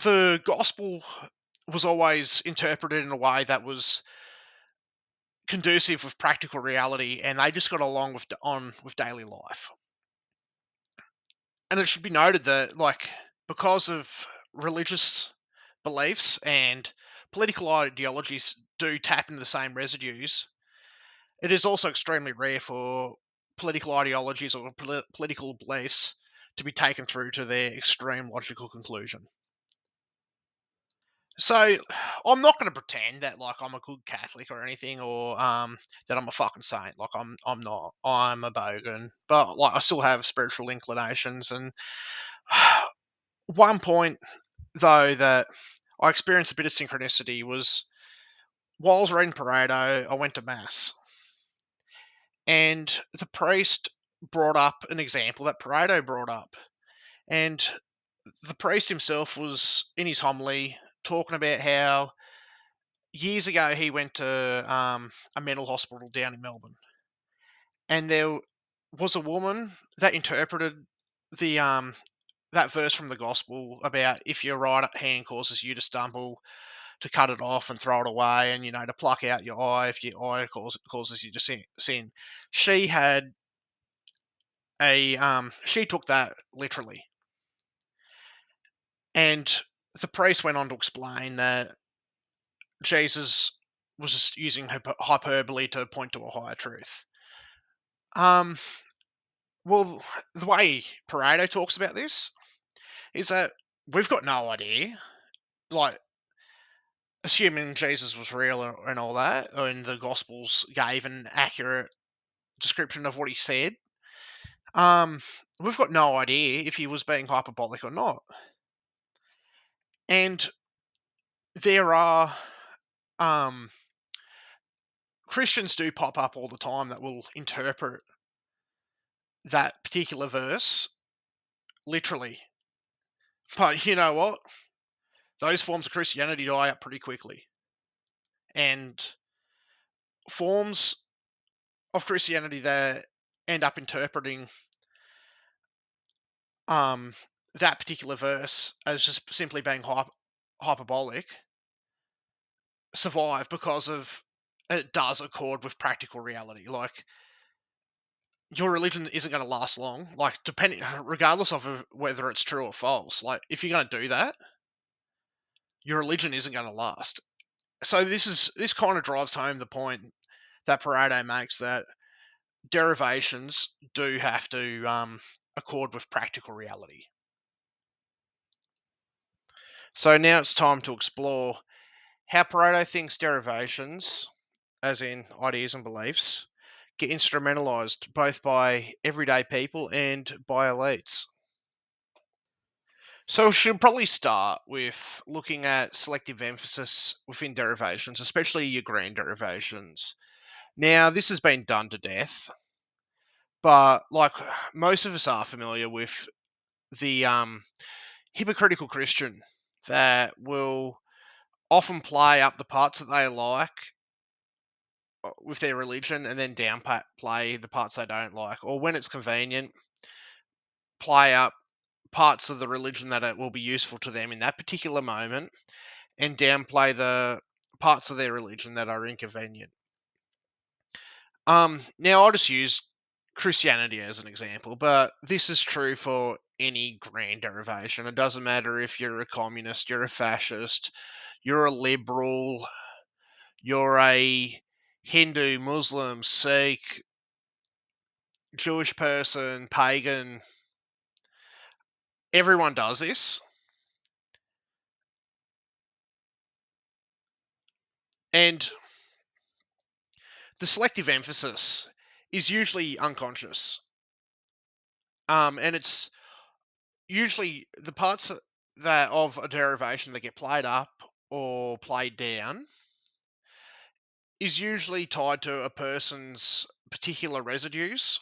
S1: the gospel was always interpreted in a way that was conducive with practical reality, and they just got along with daily life. And it should be noted that, like, because of religious beliefs and political ideologies do tap into the same residues, it is also extremely rare for political ideologies or political beliefs to be taken through to their extreme logical conclusion. So I'm not going to pretend that like I'm a good Catholic or anything, or that I'm a fucking saint. Like I'm not. I'm a bogan, but like I still have spiritual inclinations. And one point though that I experienced a bit of synchronicity was while I was reading Pareto, I went to mass, and the priest brought up an example that Pareto brought up, and the priest himself was in his homily talking about how years ago he went to a mental hospital down in Melbourne, and there was a woman that interpreted the that verse from the gospel about if your right hand causes you to stumble, to cut it off and throw it away, and to pluck out your eye if your eye causes you to sin. She had she took that literally, and the priest went on to explain that Jesus was just using hyperbole to point to a higher truth. Um, well, the way Pareto talks about this is that we've got no idea, like, assuming Jesus was real and all that, and the Gospels gave an accurate description of what he said. Um, we've got no idea if he was being hyperbolic or not. And there are um, Christians do pop up all the time that will interpret that particular verse literally. But you know what? Those forms of Christianity die up pretty quickly. And forms of Christianity that end up interpreting um, that particular verse as just simply being hyperbolic survive because of it does accord with practical reality. Like, your religion isn't going to last long. Like, depending, regardless of whether it's true or false. Like, if you're going to do that, your religion isn't going to last. So this kind of drives home the point that Pareto makes, that derivations do have to accord with practical reality. So now it's time to explore how Pareto thinks derivations, as in ideas and beliefs, get instrumentalized both by everyday people and by elites. So we should probably start with looking at selective emphasis within derivations, especially your grand derivations. Now, this has been done to death, but like most of us are familiar with the hypocritical Christian that will often play up the parts that they like with their religion and then downplay the parts they don't like, or when it's convenient, play up parts of the religion that it will be useful to them in that particular moment and downplay the parts of their religion that are inconvenient. Now I'll just use Christianity as an example, but this is true for any grand derivation. It doesn't matter if you're a communist, you're a fascist, you're a liberal, you're a Hindu, Muslim, Sikh, Jewish person, pagan. Everyone does this. And the selective emphasis is usually unconscious, and it's usually the parts that of a derivation that get played up or played down is usually tied to a person's particular residues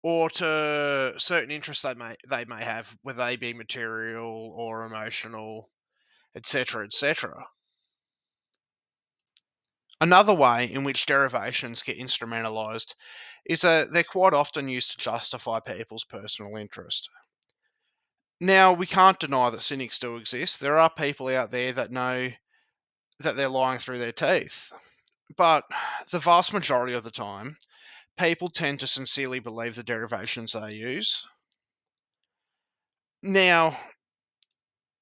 S1: or to certain interests they may have, whether they be material or emotional, etc., etc. Another way in which derivations get instrumentalized is that they're quite often used to justify people's personal interest. Now, we can't deny that cynics do exist. There are people out there that know that they're lying through their teeth. But the vast majority of the time, people tend to sincerely believe the derivations they use. Now,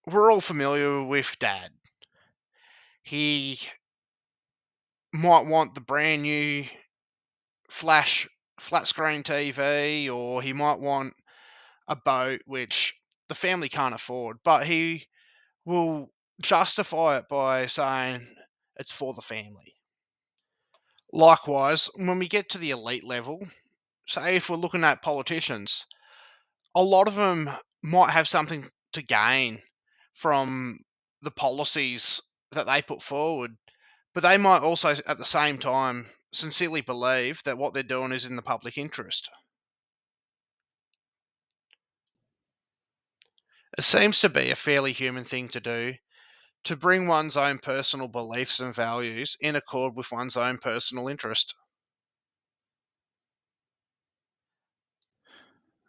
S1: we're all familiar with Dad. He might want the brand new flash flat screen TV, or he might want a boat which the family can't afford, but he will justify it by saying it's for the family. Likewise, when we get to the elite level, say if we're looking at politicians, a lot of them might have something to gain from the policies that they put forward, but they might also at the same time sincerely believe that what they're doing is in the public interest. It seems to be a fairly human thing to do to bring one's own personal beliefs and values in accord with one's own personal interest.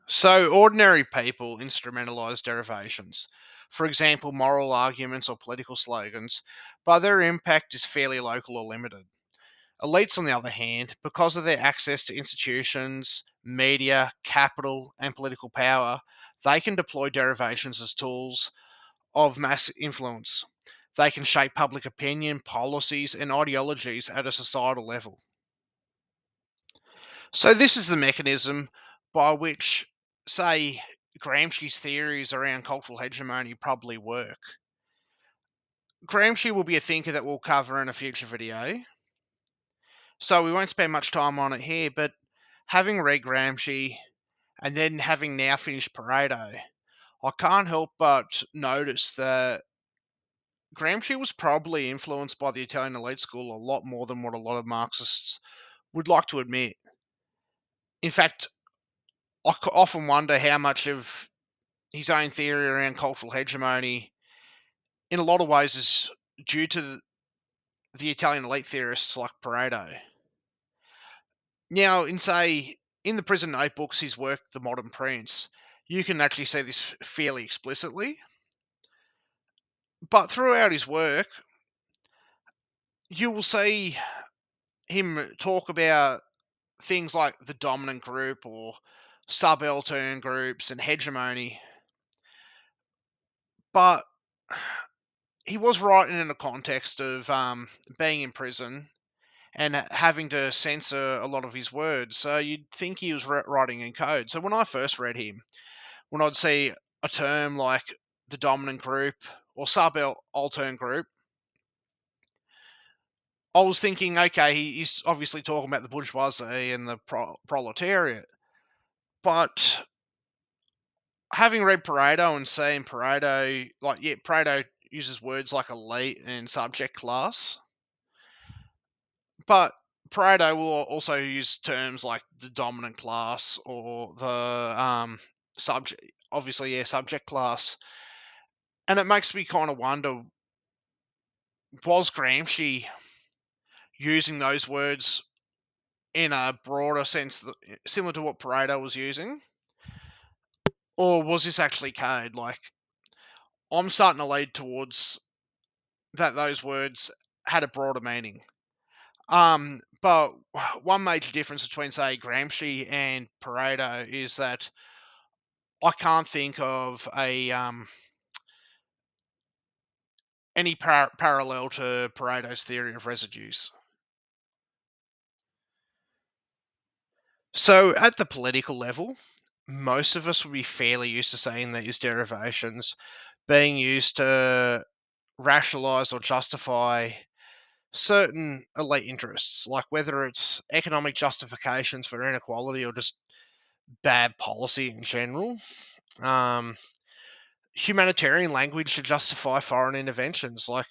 S1: So, ordinary people instrumentalize derivations, for example, moral arguments or political slogans, but their impact is fairly local or limited. Elites, on the other hand, because of their access to institutions, media, capital, and political power, they can deploy derivations as tools of mass influence. They can shape public opinion, policies, and ideologies at a societal level. So, this is the mechanism by which, say, Gramsci's theories around cultural hegemony probably work. Gramsci will be a thinker that we'll cover in a future video, so we won't spend much time on it here, but having read Gramsci and then having now finished Pareto, I can't help but notice that Gramsci was probably influenced by the Italian elite school a lot more than what a lot of Marxists would like to admit. In fact, often wonder how much of his own theory around cultural hegemony, in a lot of ways, is due to the Italian elite theorists like Pareto. Now, in the prison notebooks, his work, The Modern Prince, you can actually see this fairly explicitly. But throughout his work, you will see him talk about things like the dominant group or subaltern groups and hegemony. But he was writing in a context of being in prison and having to censor a lot of his words. So you'd think he was writing in code. So when I first read him, when I'd see a term like the dominant group or subaltern group, I was thinking, okay, he's obviously talking about the bourgeoisie and the proletariat. But having read Pareto and seeing Pareto, Pareto uses words like elite and subject class, but Pareto will also use terms like the dominant class or the subject, obviously, yeah, subject class. And it makes me kind of wonder, was Gramsci using those words in a broader sense, similar to what Pareto was using? Or was this actually code? Like, I'm starting to lead towards that those words had a broader meaning. But one major difference between, say, Gramsci and Pareto is that I can't think of any parallel to Pareto's theory of residues. So, at the political level, most of us would be fairly used to seeing these derivations being used to rationalise or justify certain elite interests, like whether it's economic justifications for inequality or just bad policy in general. Um, Humanitarian language to justify foreign interventions, like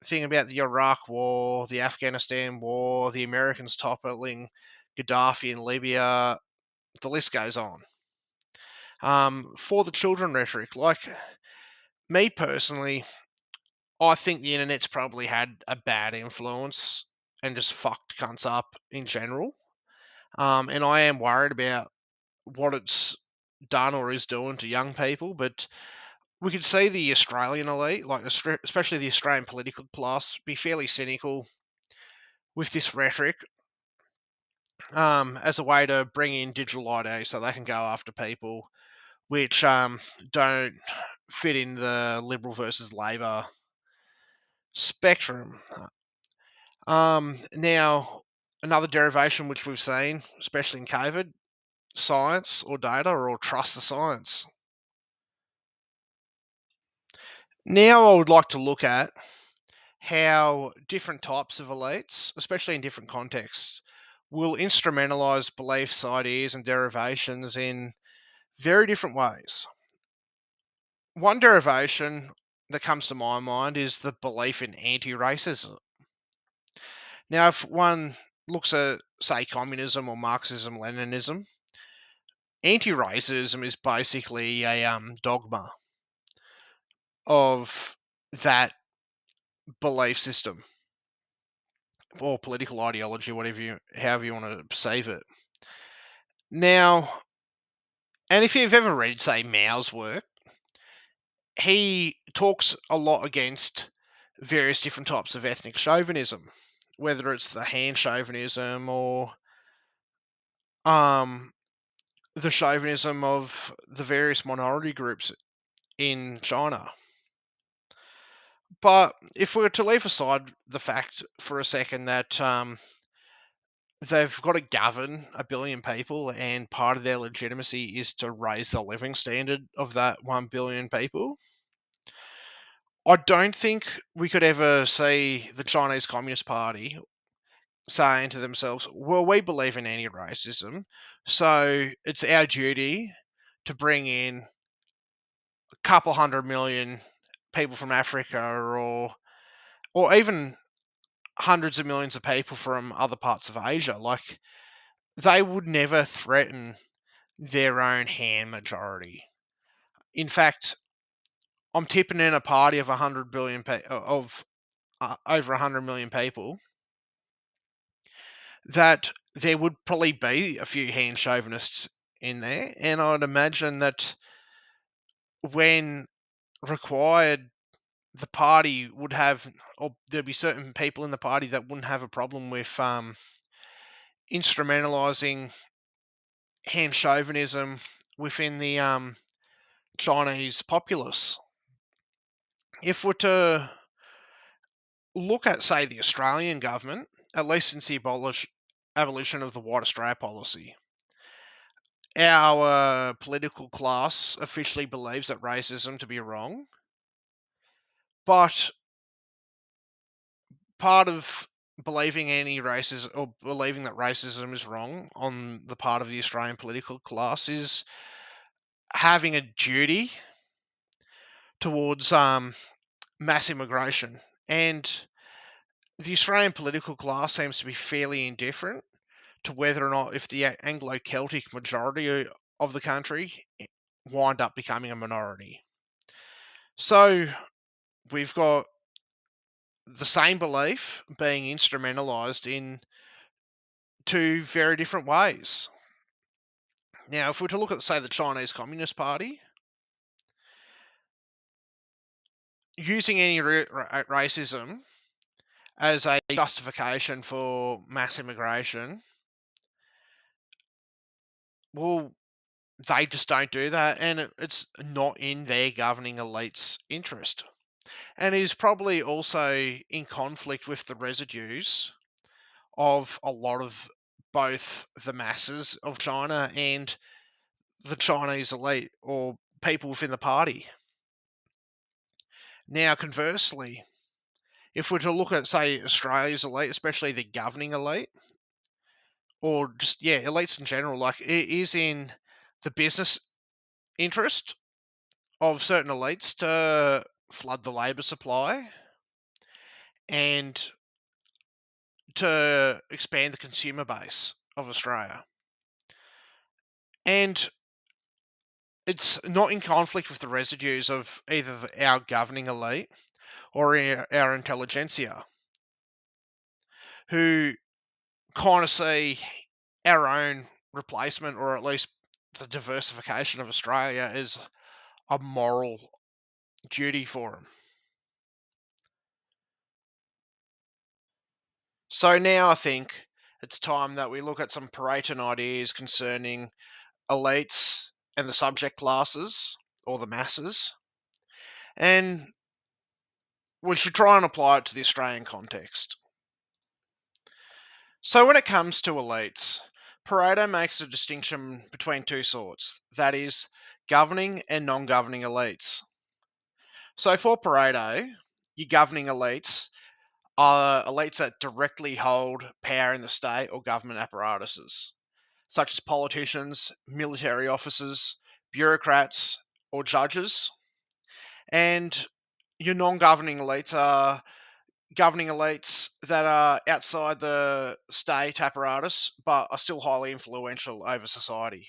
S1: thing about the Iraq War, the Afghanistan War, the Americans toppling Gaddafi in Libya. The list goes on. For the children rhetoric, like me personally, I think the internet's probably had a bad influence and just fucked cunts up in general. And I am worried about what it's done or is doing to young people. But we could see the Australian elite, like especially the Australian political class, be fairly cynical with this rhetoric as a way to bring in digital ID so they can go after people which don't fit in the Liberal versus Labor spectrum. Now, another derivation which we've seen, especially in COVID, science or data or trust the science. Now, I would like to look at how different types of elites, especially in different contexts, will instrumentalize beliefs, ideas, and derivations in very different ways. One derivation that comes to my mind is the belief in anti racism. Now, if one looks at, say, communism or Marxism, Leninism, anti racism is basically a dogma of that belief system or political ideology, however you want to perceive it. Now, and if you've ever read, say, Mao's work, he talks a lot against various different types of ethnic chauvinism, whether it's the Han chauvinism or um, the chauvinism of the various minority groups in China. But if we were to leave aside the fact for a second that they've got to govern a billion people, and part of their legitimacy is to raise the living standard of that 1 billion people, I don't think we could ever see the Chinese Communist Party saying to themselves, well, we believe in anti racism, so it's our duty to bring in a couple 100 million people from Africa or even hundreds of millions of people from other parts of Asia. Like, they would never threaten their own Han majority. In fact, I'm tipping in a party of 100 billion of over 100 million people that there would probably be a few Han chauvinists in there, and I'd imagine that when required, the party would have, or there'd be certain people in the party that wouldn't have a problem with instrumentalizing Han chauvinism within the Chinese populace. If we're to look at, say, the Australian government, at least since the abolition of the White Australia policy, our political class officially believes that racism to be wrong, but part of believing any racism or believing that racism is wrong on the part of the Australian political class is having a duty towards mass immigration. And the Australian political class seems to be fairly indifferent to whether or not if the Anglo-Celtic majority of the country wind up becoming a minority. So we've got the same belief being instrumentalized in two very different ways. Now, if we were to look at, say, the Chinese Communist Party, using any racism as a justification for mass immigration, well, they just don't do that, and it's not in their governing elite's interest. And is probably also in conflict with the residues of a lot of both the masses of China and the Chinese elite or people within the party. Now, conversely, if we're to look at, say, Australia's elite, especially the governing elite, or just, elites in general, like, it is in the business interest of certain elites to flood the labour supply and to expand the consumer base of Australia. And it's not in conflict with the residues of either our governing elite or our intelligentsia, who kind of see our own replacement, or at least the diversification of Australia, as a moral duty for them. So now I think it's time that we look at some Pareto ideas concerning elites and the subject classes, or the masses, and we should try and apply it to the Australian context. So when it comes to elites, Pareto makes a distinction between two sorts, that is, governing and non-governing elites. So for Pareto, your governing elites are elites that directly hold power in the state or government apparatuses, such as politicians, military officers, bureaucrats, or judges. And your non-governing elites are governing elites that are outside the state apparatus but are still highly influential over society,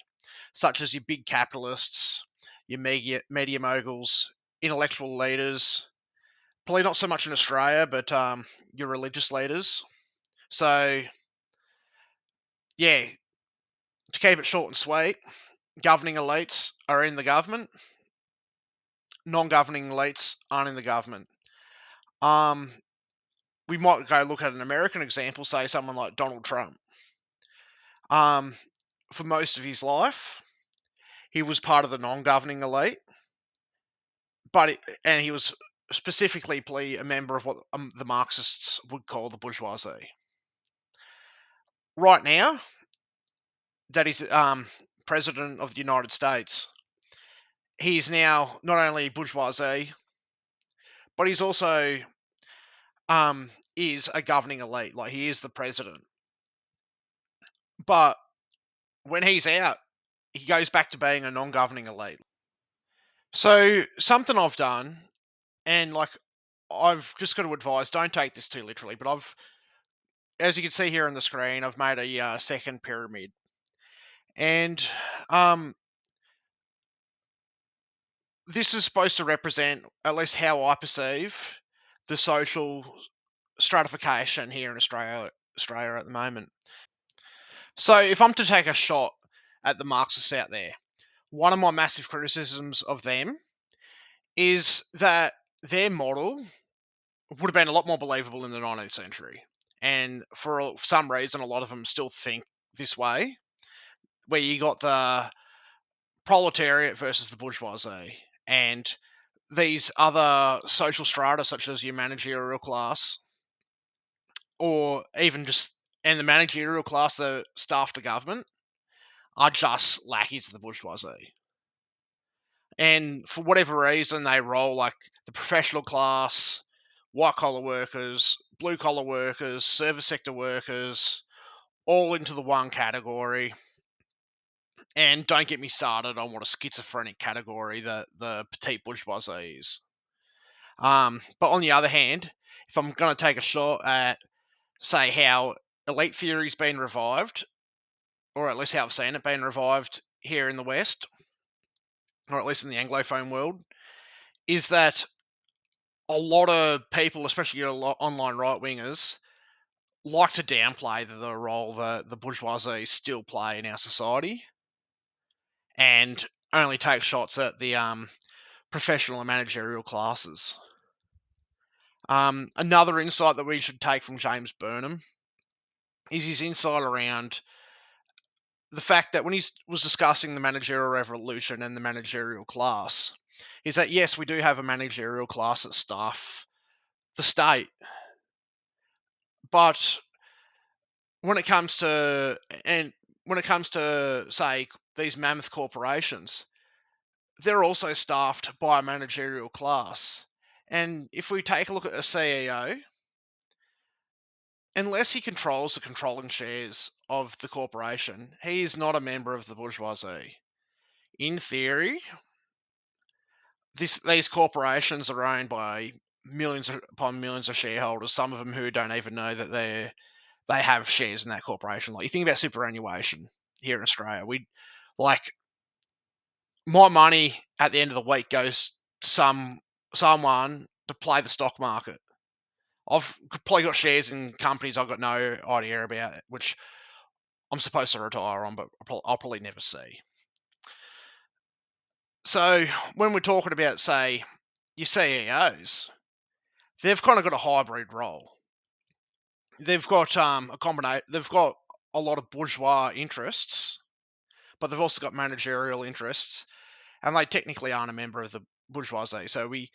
S1: such as your big capitalists, your media moguls, intellectual leaders, probably not so much in Australia, but your religious leaders. So, yeah, to keep it short and sweet, governing elites are in the government, non-governing elites aren't in the government. We might go look at an American example, say someone like Donald Trump. For most of his life, he was part of the non-governing elite, and he was specifically a member of what the Marxists would call the bourgeoisie. Right now, that he's president of the United States, he's now not only bourgeoisie, but he's also is a governing elite. Like, he is the president. But when he's out, he goes back to being a non-governing elite. So something I've done, and like, I've just got to advise, don't take this too literally, but as you can see here on the screen, I've made a second pyramid, and this is supposed to represent, at least how I perceive, the social stratification here in Australia at the moment. So if I'm to take a shot at the Marxists out there, one of my massive criticisms of them is that their model would have been a lot more believable in the 19th century. And for some reason, a lot of them still think this way, where you got the proletariat versus the bourgeoisie, and these other social strata, such as your managerial class, or even just, and the managerial class that staff the government, are just lackeys of the bourgeoisie. And for whatever reason, they roll like the professional class, white collar workers, blue collar workers, service sector workers, all into the one category. And don't get me started on what a schizophrenic category the petite bourgeoisie is. But on the other hand, if I'm going to take a shot at, say, how elite theory's been revived, or at least how I've seen it being revived here in the West, or at least in the Anglophone world, is that a lot of people, especially your online right wingers, like to downplay the role that the bourgeoisie still play in our society, and only take shots at the professional and managerial classes. Another insight that we should take from James Burnham is his insight around the fact that when he was discussing the managerial revolution and the managerial class, is that yes, we do have a managerial class that staff the state, but when it comes to say these mammoth corporations, they're also staffed by a managerial class. And if we take a look at a CEO, unless he controls the controlling shares of the corporation, he is not a member of the bourgeoisie. In theory, these corporations are owned by millions upon millions of shareholders, some of them who don't even know that they have shares in that corporation. Like, you think about superannuation here in Australia, we like my money at the end of the week goes to someone to play the stock market. I've probably got shares in companies I've got no idea about, which I'm supposed to retire on, but I'll probably never see. So when we're talking about, say, your CEOs, they've kind of got a hybrid role. They've got a combination. They've got a lot of bourgeois interests, but they've also got managerial interests, and they technically aren't a member of the bourgeoisie. So we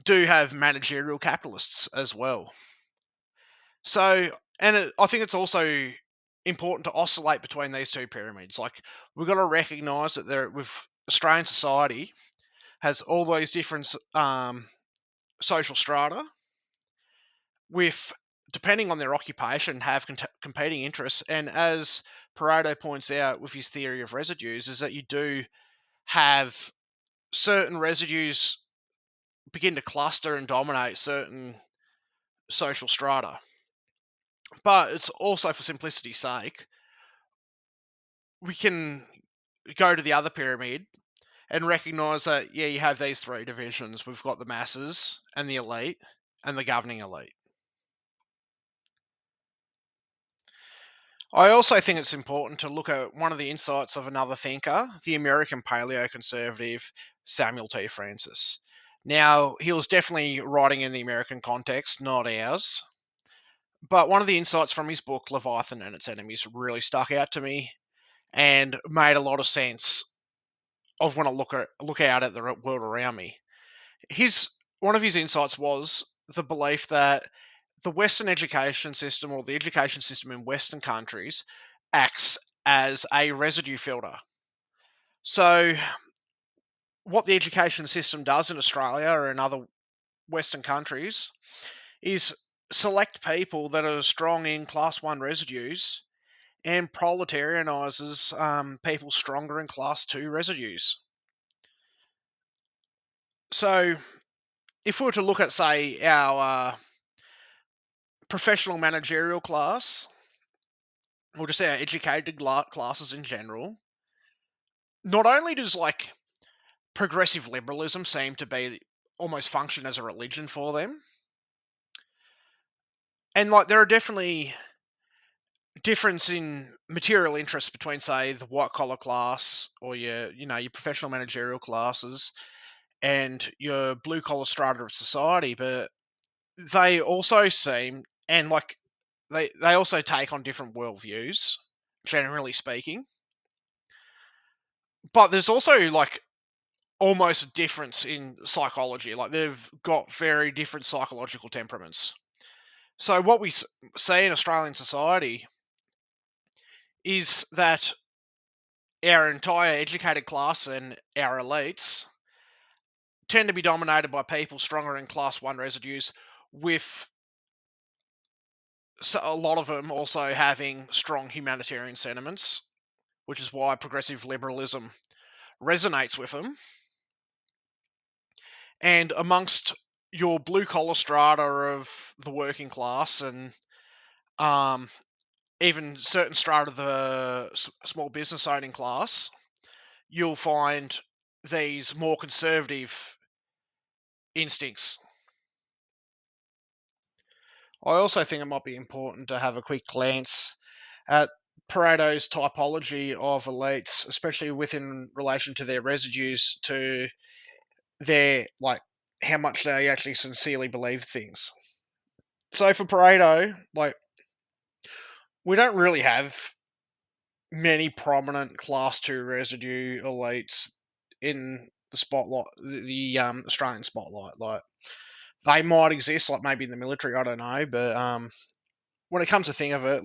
S1: do have managerial capitalists as well. So, I think it's also important to oscillate between these two pyramids. Like, we've got to recognise that with Australian society has all those different social strata, with, depending on their occupation, have competing interests. And as Pareto points out with his theory of residues, is that you do have certain residues begin to cluster and dominate certain social strata. But it's also, for simplicity's sake, we can go to the other pyramid and recognize that, yeah, you have these three divisions. We've got the masses and the elite and the governing elite. I also think it's important to look at one of the insights of another thinker, the American paleoconservative Samuel T. Francis. Now, he was definitely writing in the American context, not ours. But one of the insights from his book, Leviathan and Its Enemies, really stuck out to me and made a lot of sense of when I look out at the world around me. One of his insights was the belief that the Western education system, or the education system in Western countries, acts as a residue filter. So, what the education system does in Australia or in other Western countries is select people that are strong in class 1 residues and proletarianizes people stronger in class 2 residues. So, if we were to look at, say, our professional managerial class, or just our educated classes in general, not only does progressive liberalism seem to be almost function as a religion for them, and there are definitely difference in material interests between, say, the white collar class or your professional managerial classes and your blue collar strata of society, but they also seem, and they also take on different worldviews, generally speaking. But there's also almost a difference in psychology. Like, they've got very different psychological temperaments. So what we see in Australian society is that our entire educated class and our elites tend to be dominated by people stronger in class 1 residues, with a lot of them also having strong humanitarian sentiments, which is why progressive liberalism resonates with them. And amongst your blue collar strata of the working class, and even certain strata of the small business owning class, you'll find these more conservative instincts. I also think it might be important to have a quick glance at Pareto's typology of elites, especially within relation to their residues, to their how much they actually sincerely believe things. So for Pareto, we don't really have many prominent class 2 residue elites in the spotlight, the Australian spotlight. They might exist, maybe in the military, I don't know, but when it comes to think of it,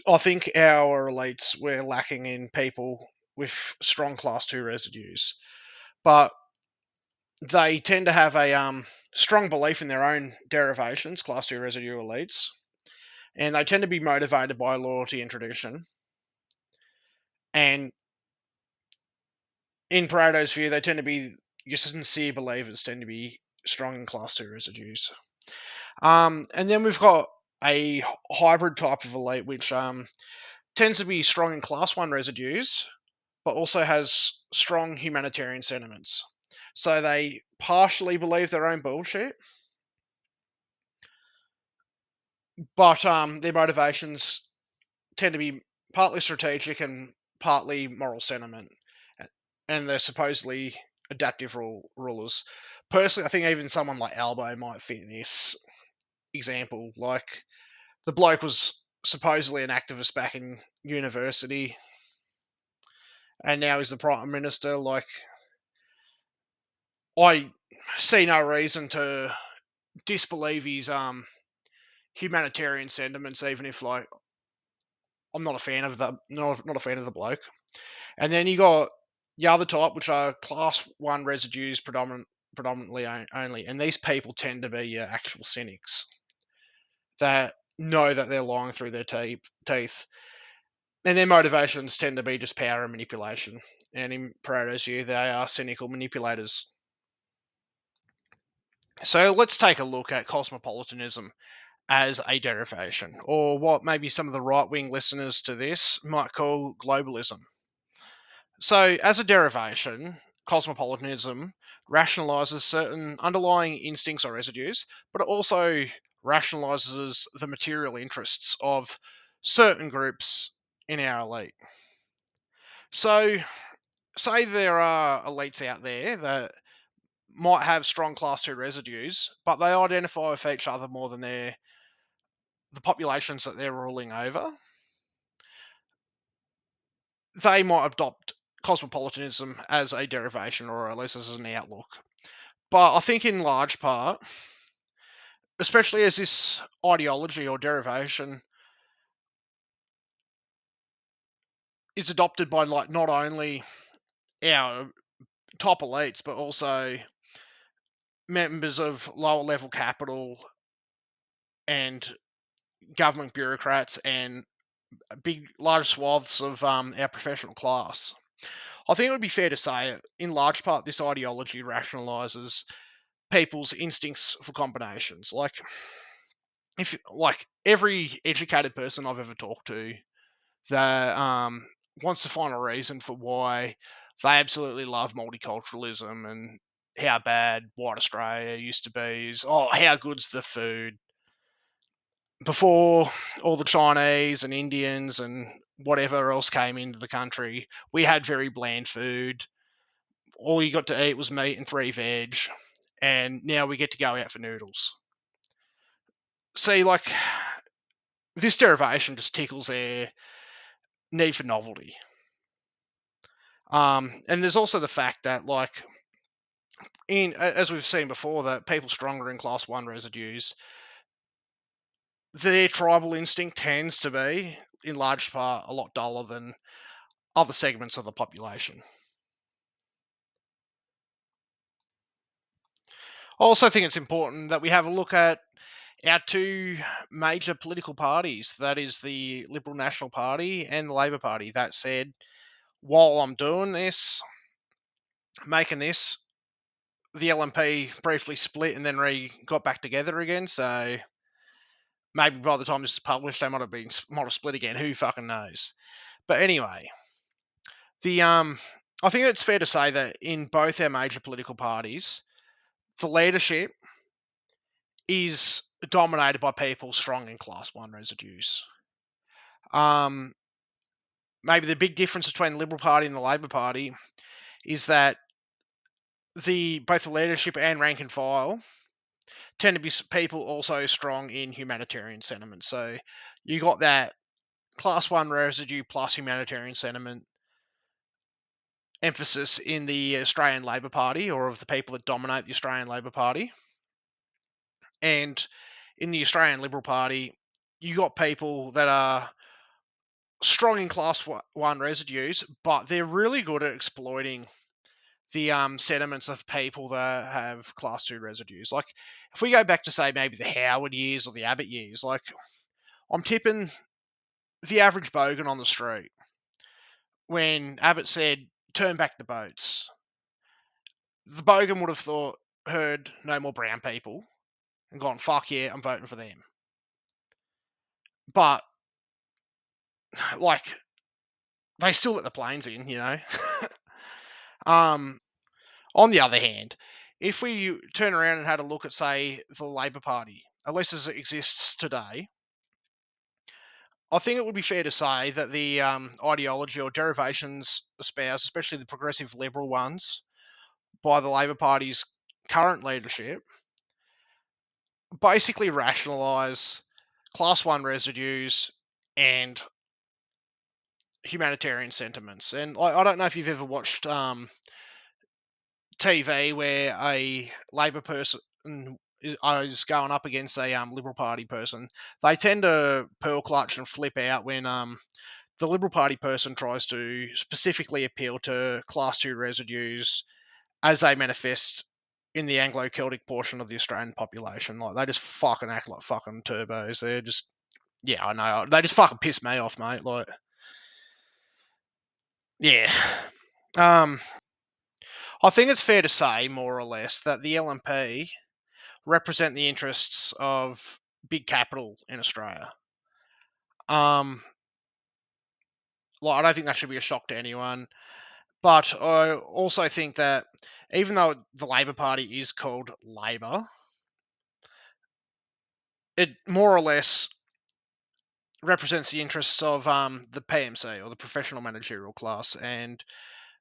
S1: I think our elites, we're lacking in people with strong class 2 residues, but they tend to have strong belief in their own derivations, class 2 residue elites, and they tend to be motivated by loyalty and tradition. And in Pareto's view, they tend to be your sincere believers, tend to be strong in class 2 residues. And then we've got a hybrid type of elite, which tends to be strong in class 1 residues, but also has strong humanitarian sentiments. So they partially believe their own bullshit, but their motivations tend to be partly strategic and partly moral sentiment. And they're supposedly adaptive rulers. Personally, I think even someone like Albo might fit this example. Like, the bloke was supposedly an activist back in university, and now he's the prime minister. Like, I see no reason to disbelieve his humanitarian sentiments, even if, like, I'm not a fan of not a fan of the bloke. And then you got the other type, which are class 1 residues predominantly only, and these people tend to be actual cynics that know that they're lying through their teeth, and their motivations tend to be just power and manipulation. And in Pareto's view, they are cynical manipulators. So let's take a look at cosmopolitanism as a derivation, or what maybe some of the right-wing listeners to this might call globalism. So, as a derivation, cosmopolitanism rationalizes certain underlying instincts or residues, but it also rationalizes the material interests of certain groups in our elite. So, say there are elites out there that might have strong class 2 residues, but they identify with each other more than the populations that they're ruling over. They might adopt cosmopolitanism as a derivation, or at least as an outlook. But I think in large part, especially as this ideology or derivation is adopted by, like, not only our top elites, but also members of lower level capital and government bureaucrats and big large swaths of our professional class. I think it would be fair to say, in large part, this ideology rationalizes people's instincts for combinations. If like every educated person I've ever talked to that wants to find a reason for why they absolutely love multiculturalism and how bad white Australia used to be is, oh, how good's the food before all the Chinese and Indians and whatever else came into the country. We had very bland food. All you got to eat was meat and 3 veg, and now we get to go out for noodles. See, like, this derivation just tickles their need for novelty. And there's also the fact that, like, as we've seen before, that people stronger in class 1 residues, their tribal instinct tends to be, in large part, a lot duller than other segments of the population. I also think it's important that we have a look at our two major political parties, that is the Liberal National Party and the Labor Party. That said, while I'm doing this, making this, the LNP briefly split and then got back together again. So maybe by the time this is published, they might have split again. Who fucking knows? But anyway, I think it's fair to say that in both our major political parties, the leadership is dominated by people strong in class 1 residues. Maybe the big difference between the Liberal Party and the Labor Party is that both the leadership and rank and file tend to be people also strong in humanitarian sentiment. So you got that class 1 residue plus humanitarian sentiment emphasis in the Australian Labor Party, or of the people that dominate the Australian Labor Party. And in the Australian Liberal Party, you got people that are strong in class 1 residues, but they're really good at exploiting the sentiments of people that have class 2 residues. Like, if we go back to, say, maybe the Howard years or the Abbott years, like, I'm tipping the average bogan on the street, when Abbott said, turn back the boats, the bogan would have heard no more brown people and gone, fuck yeah, I'm voting for them. But, like, they still let the planes in, you know? On the other hand, if we turn around and had a look at, say, the Labor Party, at least as it exists today, I think it would be fair to say that the ideology or derivations espoused, especially the progressive liberal ones, by the Labor Party's current leadership, basically rationalise class 1 residues and humanitarian sentiments. And I don't know if you've ever watched TV where a Labor person is going up against a Liberal Party person. They tend to pearl clutch and flip out when the Liberal Party person tries to specifically appeal to class 2 residues as they manifest in the Anglo-Celtic portion of the Australian population. Like, they just fucking act like fucking turbos. They're just, yeah, I know. They just fucking piss me off, mate. Like, yeah. I think it's fair to say, more or less, that the LNP represent the interests of big capital in Australia. Like, I don't think that should be a shock to anyone. But I also think that even though the Labor Party is called Labor, it more or less represents the interests of the PMC, or the professional managerial class, and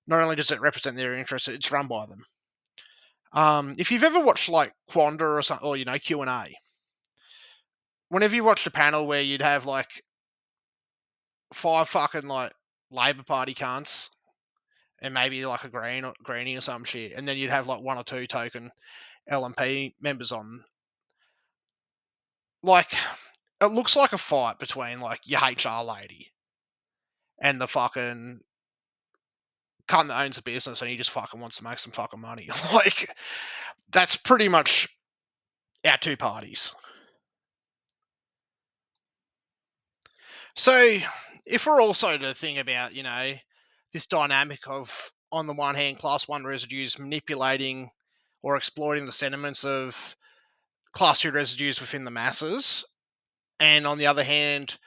S1: not only does it represent their interests, it's run by them. If you've ever watched like Quanda or something, or Q&A, whenever you watched a panel where you'd have like 5 fucking like Labor Party cunts and maybe like a greenie or some shit, and then you'd have like 1 or 2 token LNP members on, like, it looks like a fight between like your HR lady and the fucking cunt that owns a business, and he just fucking wants to make some fucking money. Like, that's pretty much our two parties. So, if we're also to think about, this dynamic of, on the one hand, class 1 residues manipulating or exploiting the sentiments of class 2 residues within the masses, and on the other hand,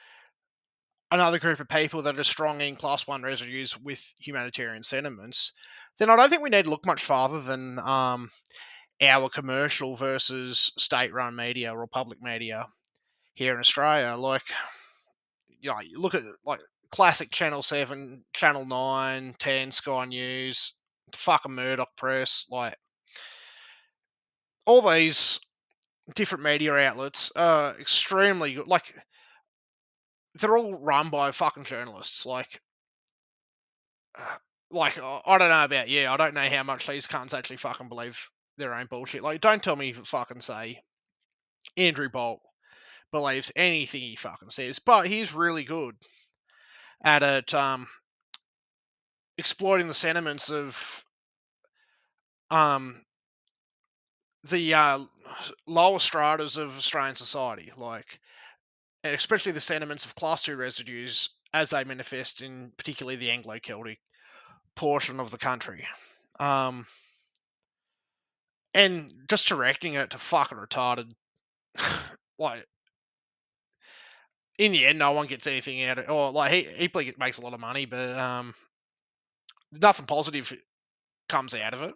S1: another group of people that are strong in class 1 residues with humanitarian sentiments, then I don't think we need to look much farther than our commercial versus state-run media or public media here in Australia. Like, you look at like classic Channel 7, Channel 9, 10, Sky News, the fucking Murdoch Press, like, all these different media outlets are extremely good. Like, they're all run by fucking journalists. I don't know about you. I don't know how much these cunts actually fucking believe their own bullshit. Like, don't tell me fucking say Andrew Bolt believes anything he fucking says, but he's really good at it, exploiting the sentiments of the lower stratas of Australian society, like, and especially the sentiments of class 2 residues as they manifest in particularly the Anglo-Celtic portion of the country. And just directing it to fucking retarded. Like, in the end, no one gets anything out of it. Or, like, he makes a lot of money, but nothing positive comes out of it.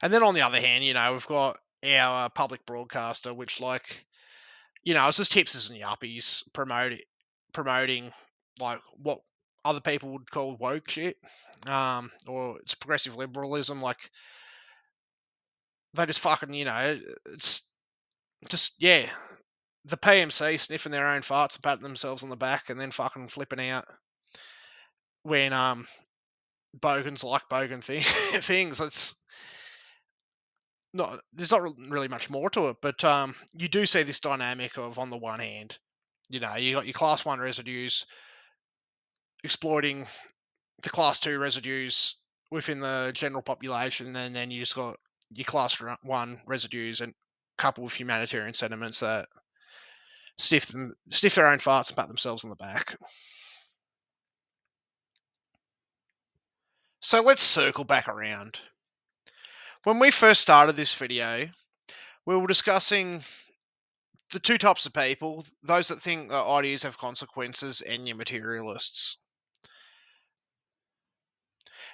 S1: And then on the other hand, we've got our public broadcaster, which, like, it's just hipsters and yuppies promoting like what other people would call woke shit, or it's progressive liberalism. Like, they just fucking, it's just, yeah, the PMC sniffing their own farts and patting themselves on the back, and then fucking flipping out when bogans like bogan things. It's not, there's not really much more to it, but you do see this dynamic of, on the one hand, you got your class 1 residues exploiting the class 2 residues within the general population, and then you just got your class 1 residues and a couple of humanitarian sentiments that stiff their own farts and pat themselves on the back. So let's circle back around. When we first started this video, we were discussing the two types of people, those that think that ideas have consequences and your materialists.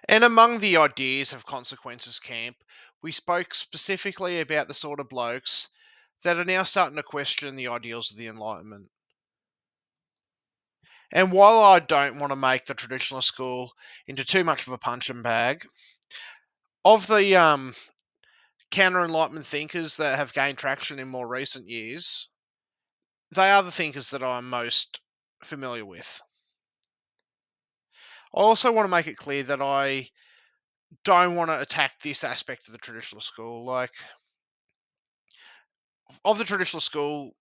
S1: And among the ideas of consequences camp, we spoke specifically about the sort of blokes that are now starting to question the ideals of the Enlightenment. And while I don't want to make the traditionalist school into too much of a punching bag, of the counter-Enlightenment thinkers that have gained traction in more recent years, they are the thinkers that I'm most familiar with. I also want to make it clear that I don't want to attack this aspect of the traditional school. Like, of the traditional school,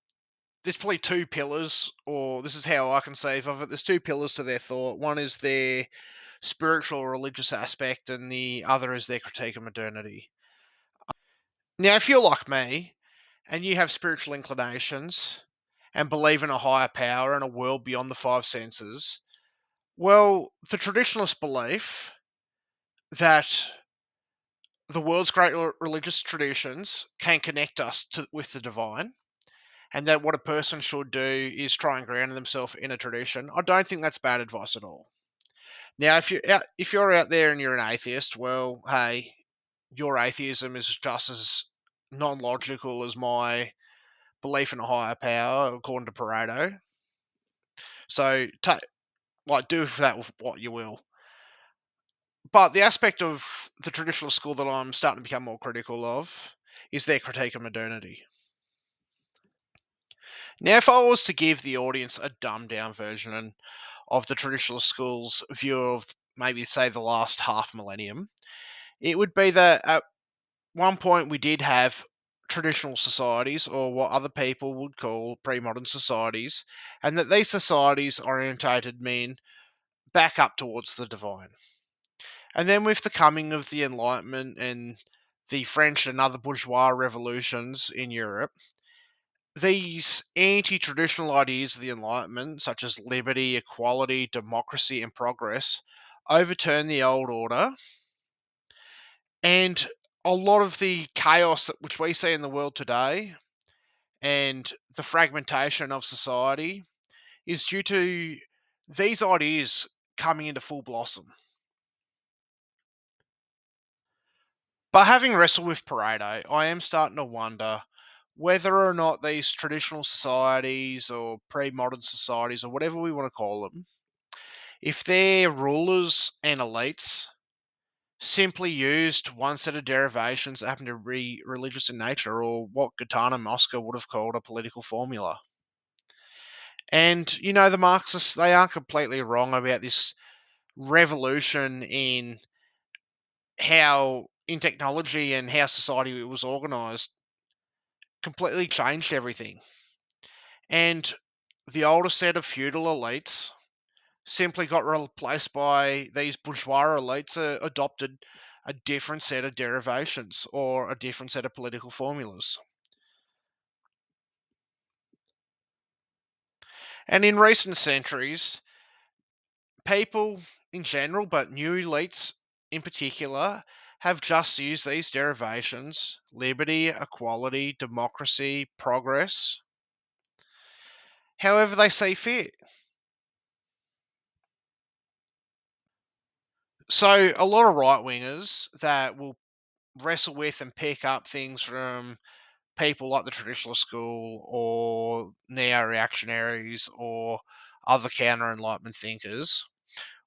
S1: there's probably two pillars, or this is how I conceive of it. There's two pillars to their thought. One is their spiritual or religious aspect, and the other is their critique of modernity. Now, if you're like me, and you have spiritual inclinations, and believe in a higher power and a world beyond the five senses, well, the traditionalist belief that the world's great religious traditions can connect us with the divine, and that what a person should do is try and ground themselves in a tradition. I don't think that's bad advice at all. Now, if you're out there and you're an atheist, well, hey, your atheism is just as non-logical as my belief in a higher power, according to Pareto. So, do with that with what you will. But the aspect of the traditional school that I'm starting to become more critical of is their critique of modernity. Now, if I was to give the audience a dumbed down version of the traditional school's view of maybe, say, the last half millennium, it would be that at one point we did have traditional societies, or what other people would call pre-modern societies, and that these societies orientated men back up towards the divine. And then with the coming of the Enlightenment and the French and other bourgeois revolutions in Europe, these anti traditional ideas of the Enlightenment, such as liberty, equality, democracy, and progress, overturned the old order. And a lot of the chaos which we see in the world today and the fragmentation of society is due to these ideas coming into full blossom. But having wrestled with Pareto, I am starting to wonder whether or not these traditional societies or pre-modern societies or whatever we want to call them, if their rulers and elites simply used one set of derivations that happen to be religious in nature, or what Gaetano Mosca would have called a political formula. And, the Marxists, they aren't completely wrong about this revolution in technology and how society was organized completely changed everything. And the older set of feudal elites simply got replaced by these bourgeois elites adopted a different set of derivations or a different set of political formulas. And in recent centuries, people in general, but new elites in particular, have just used these derivations: liberty, equality, democracy, progress, however they see fit. So, a lot of right wingers that will wrestle with and pick up things from people like the traditional school or neo reactionaries or other counter enlightenment thinkers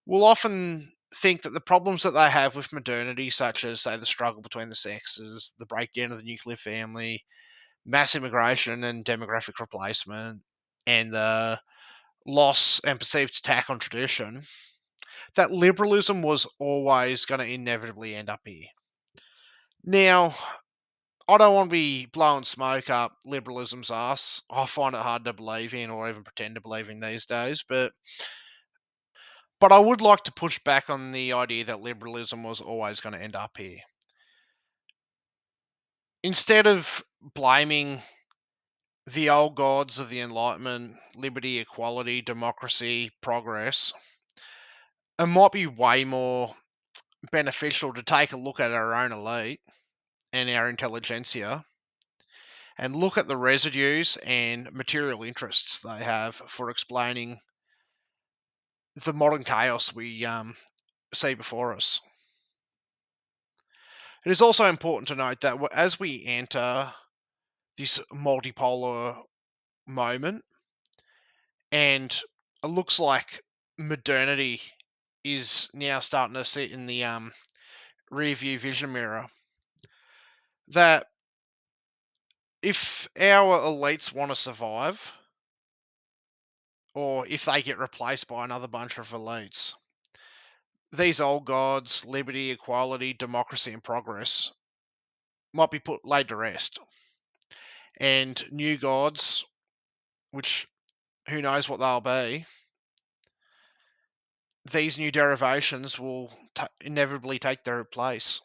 S1: will often think that the problems that they have with modernity, such as, say, the struggle between the sexes, the breakdown of the nuclear family, mass immigration and demographic replacement, and the loss and perceived attack on tradition, that liberalism was always going to inevitably end up here. Now, I don't want to be blowing smoke up liberalism's ass. I find it hard to believe in or even pretend to believe in these days, but But I would like to push back on the idea that liberalism was always going to end up here. Instead of blaming the old gods of the Enlightenment, liberty, equality, democracy, progress, it might be way more beneficial to take a look at our own elite and our intelligentsia and look at the residues and material interests they have for explaining the modern chaos we see before us. It is also important to note that as we enter this multipolar moment, and it looks like modernity is now starting to sit in the rear view vision mirror, that if our elites want to survive, or if they get replaced by another bunch of elites, these old gods, liberty, equality, democracy, and progress, might be laid to rest. And new gods, which who knows what they'll be, these new derivations will inevitably take their place.